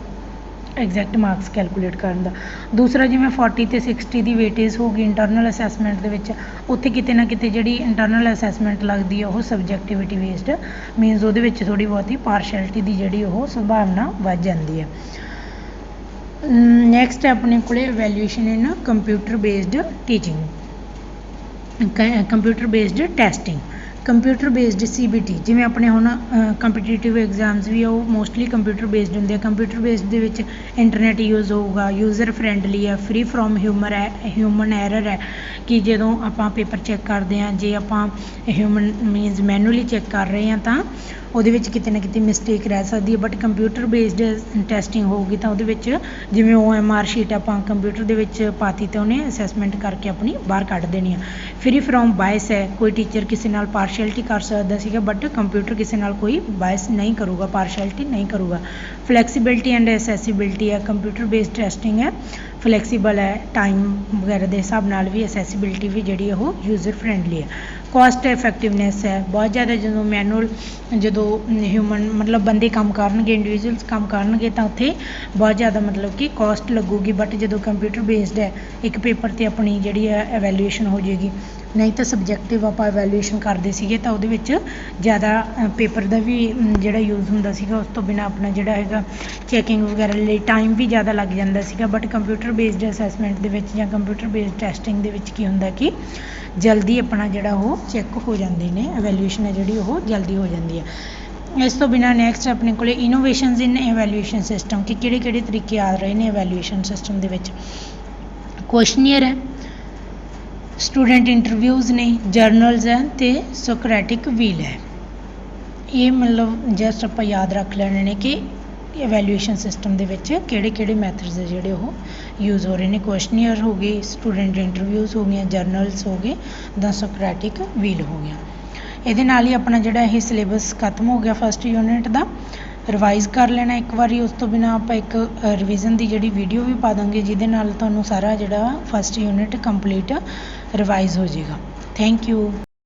ਐਗਜ਼ੈਕਟ ਮਾਰਕਸ ਕੈਲਕੂਲੇਟ ਕਰਨ ਦਾ। ਦੂਸਰਾ ਜਿਵੇਂ 40 ਅਤੇ 60 ਦੀ ਵੇਟੇਜ ਹੋ ਗਈ ਇੰਟਰਨਲ ਅਸੈਸਮੈਂਟ ਦੇ ਵਿੱਚ, ਉੱਥੇ ਕਿਤੇ ਨਾ ਕਿਤੇ ਜਿਹੜੀ ਇੰਟਰਨਲ ਅਸੈਸਮੈਂਟ ਲੱਗਦੀ ਹੈ ਉਹ ਸਬਜੈਕਟਿਵਿਟੀ ਬੇਸਡ ਮੀਨਸ ਉਹਦੇ ਵਿੱਚ ਥੋੜ੍ਹੀ ਬਹੁਤੀ ਪਾਰਸ਼ੈਲਿਟੀ ਦੀ ਜਿਹੜੀ ਉਹ ਸੰਭਾਵਨਾ ਵੱਧ ਜਾਂਦੀ ਹੈ। ਨੈਕਸਟ ਹੈ ਆਪਣੇ ਕੋਲ evaluation in computer based teaching, computer based testing, computer based CBT। ਜਿਵੇਂ ਆਪਣੇ ਹੁਣ ਕੰਪੀਟੀਟਿਵ ਐਗਜ਼ਾਮਸ ਵੀ ਆ ਉਹ ਮੋਸਟਲੀ ਕੰਪਿਊਟਰ ਬੇਸਡ ਹੁੰਦੇ ਆ। ਕੰਪਿਊਟਰ ਬੇਸਡ ਦੇ ਵਿੱਚ ਇੰਟਰਨੈਟ ਯੂਜ਼ ਹੋਊਗਾ, ਯੂਜ਼ਰ ਫਰੈਂਡਲੀ ਹੈ, ਫਰੀ ਫਰੋਮ ਹਿਊਮਨ ਐਰਰ ਹੈ ਕਿ ਜਦੋਂ ਆਪਾਂ ਪੇਪਰ ਚੈੱਕ ਕਰਦੇ ਹਾਂ, ਜੇ ਆਪਾਂ ਹਿਊਮਨ ਮੀਨਸ ਮੈਨੂਅਲੀ ਚੈੱਕ ਕਰ ਰਹੇ ਹਾਂ ਤਾਂ ਉਹਦੇ ਵਿੱਚ ਕਿਤੇ ਨਾ ਕਿਤੇ ਮਿਸਟੇਕ ਰਹਿ ਸਕਦੀ ਹੈ। ਬਟ ਕੰਪਿਊਟਰ ਬੇਸਡ ਟੈਸਟਿੰਗ ਹੋਊਗੀ ਤਾਂ ਉਹਦੇ ਵਿੱਚ ਜਿਵੇਂ OMR ਸ਼ੀਟ ਆਪਾਂ ਕੰਪਿਊਟਰ ਦੇ ਵਿੱਚ ਪਾਤੀ ਤਾਂ ਉਹਨੇ ਅਸੈਸਮੈਂਟ ਕਰਕੇ ਆਪਣੀ ਬਾਹਰ ਕੱਢ ਦੇਣੀ ਆ। ਫਰੀ ਫਰੋਮ ਬਾਇਸ ਹੈ, ਕੋਈ ਟੀਚਰ ਕਿਸੇ ਨਾਲ ਪਾਰਸ਼ੈਲਿਟੀ ਕਰ ਸਕਦਾ ਸੀਗਾ ਬਟ ਕੰਪਿਊਟਰ ਕਿਸੇ ਨਾਲ ਕੋਈ ਬਾਇਸ ਨਹੀਂ ਕਰੂਗਾ, ਪਾਰਸ਼ੈਲਿਟੀ ਨਹੀਂ ਕਰੂਗਾ। ਫਲੈਕਸੀਬਿਲਿਟੀ ਐਂਡ ਅਸੈਸੀਬਿਲਿਟੀ ਹੈ, ਕੰਪਿਊਟਰ ਬੇਸਡ ਟੈਸਟਿੰਗ ਹੈ, ਫਲੈਕਸੀਬਲ ਹੈ, ਟਾਈਮ ਵਗੈਰਾ ਦੇ ਹਿਸਾਬ ਨਾਲ ਵੀ ਅਸੈਸੀਬਿਲਿਟੀ ਵੀ ਜਿਹੜੀ ਉਹ ਯੂਜ਼ਰ ਫਰੈਂਡਲੀ ਹੈ। ਕੋਸਟ ਇਫੈਕਟਿਵਨੈਸ ਹੈ, ਬਹੁਤ ਜ਼ਿਆਦਾ ਜਦੋਂ ਮੈਨੂਅਲ ਜਦੋਂ ਹਿਊਮਨ ਮਤਲਬ ਬੰਦੇ ਕੰਮ ਕਰਨਗੇ, ਇੰਡੀਵਿਜੂਅਲਸ ਕੰਮ ਕਰਨਗੇ ਤਾਂ ਉੱਥੇ ਬਹੁਤ ਜ਼ਿਆਦਾ ਮਤਲਬ ਕਿ ਕੋਸਟ ਲੱਗੂਗੀ। ਬਟ ਜਦੋਂ ਕੰਪਿਊਟਰ ਬੇਸਡ ਹੈ ਇੱਕ ਪੇਪਰ 'ਤੇ ਆਪਣੀ ਜਿਹੜੀ ਹੈ ਐਵੈਲੂਏਸ਼ਨ ਹੋ ਜਾਏਗੀ। ਨਹੀਂ ਤਾਂ ਸਬਜੈਕਟਿਵ ਆਪਾਂ ਐਵੈਲੂਏਸ਼ਨ ਕਰਦੇ ਸੀਗੇ ਤਾਂ ਉਹਦੇ ਵਿੱਚ ਜ਼ਿਆਦਾ ਪੇਪਰ ਦਾ ਵੀ ਜਿਹੜਾ ਯੂਜ਼ ਹੁੰਦਾ ਸੀਗਾ, ਉਸ ਤੋਂ ਬਿਨਾਂ ਆਪਣਾ ਜਿਹੜਾ ਹੈਗਾ ਚੈਕਿੰਗ ਵਗੈਰਾ ਲਈ ਟਾਈਮ ਵੀ ਜ਼ਿਆਦਾ ਲੱਗ ਜਾਂਦਾ ਸੀਗਾ। ਬਟ ਕੰਪਿਊਟਰ ਬੇਸਡ ਅਸੈਸਮੈਂਟ ਦੇ ਵਿੱਚ ਜਾਂ ਕੰਪਿਊਟਰ ਬੇਸਡ ਟੈਸਟਿੰਗ ਦੇ ਵਿੱਚ ਕੀ ਹੁੰਦਾ ਕਿ ਜਲਦੀ ਆਪਣਾ ਜਿਹੜਾ ਉਹ ਚੈੱਕ ਹੋ ਜਾਂਦੇ ਨੇ, ਐਵੈਲੂਏਸ਼ਨ ਹੈ ਜਿਹੜੀ ਉਹ ਜਲਦੀ ਹੋ ਜਾਂਦੀ ਹੈ। ਇਸ ਤੋਂ ਬਿਨਾਂ ਨੈਕਸਟ ਆਪਣੇ ਕੋਲ ਇਨੋਵੇਸ਼ਨਸ ਇਨ ਐਵੈਲੂਏਸ਼ਨ ਸਿਸਟਮ ਕਿ ਕਿਹੜੇ ਤਰੀਕੇ ਆ ਰਹੇ ਨੇ ਐਵੈਲੂਏਸ਼ਨ ਸਿਸਟਮ ਦੇ ਵਿੱਚ। ਕੁਐਸ਼ਨੀਅਰ ਹੈ, ਸਟੂਡੈਂਟ ਇੰਟਰਵਿਊਜ਼ ਨੇ, ਜਰਨਲਸ ਹੈ ਅਤੇ ਸੋਕਰੈਟਿਕ ਵੀਲ ਹੈ। ਇਹ ਮਤਲਬ ਜਸਟ ਆਪਾਂ ਯਾਦ ਰੱਖ ਲੈਣੇ ਨੇ ਕਿ ਐਵੈਲੂਏਸ਼ਨ ਸਿਸਟਮ ਦੇ ਵਿੱਚ ਕਿਹੜੇ ਮੈਥਡਸ ਜਿਹੜੇ ਉਹ ਯੂਜ਼ ਹੋ ਰਹੇ ਨੇ। ਕੁਐਸ਼ਨੀਅਰ ਹੋ ਗਏ, ਸਟੂਡੈਂਟ ਇੰਟਰਵਿਊਜ਼ ਹੋ ਗਈਆਂ, ਜਰਨਲਸ ਹੋ ਗਏ, ਦਾ ਸੋਕਰੈਟਿਕ ਵੀਲ ਹੋ ਗਿਆ। ਇਹਦੇ ਨਾਲ ਹੀ ਆਪਣਾ ਜਿਹੜਾ ਇਹ ਸਿਲੇਬਸ ਖਤਮ ਹੋ ਗਿਆ ਫਸਟ ਯੂਨਿਟ ਦਾ। ਰਿਵਾਈਜ਼ ਕਰ ਲੈਣਾ ਇੱਕ ਵਾਰੀ, ਉਸ ਤੋਂ ਬਿਨਾਂ ਆਪਾਂ ਇੱਕ ਰਿਵੀਜ਼ਨ ਦੀ ਜਿਹੜੀ ਵੀਡੀਓ ਵੀ ਪਾ ਦਾਂਗੇ ਜਿਹਦੇ ਨਾਲ ਤੁਹਾਨੂੰ ਸਾਰਾ ਜਿਹੜਾ ਫਸਟ ਯੂਨਿਟ ਕੰਪਲੀਟ ਰਿਵਾਈਜ਼ ਹੋ ਜਾਏਗਾ। Thank you.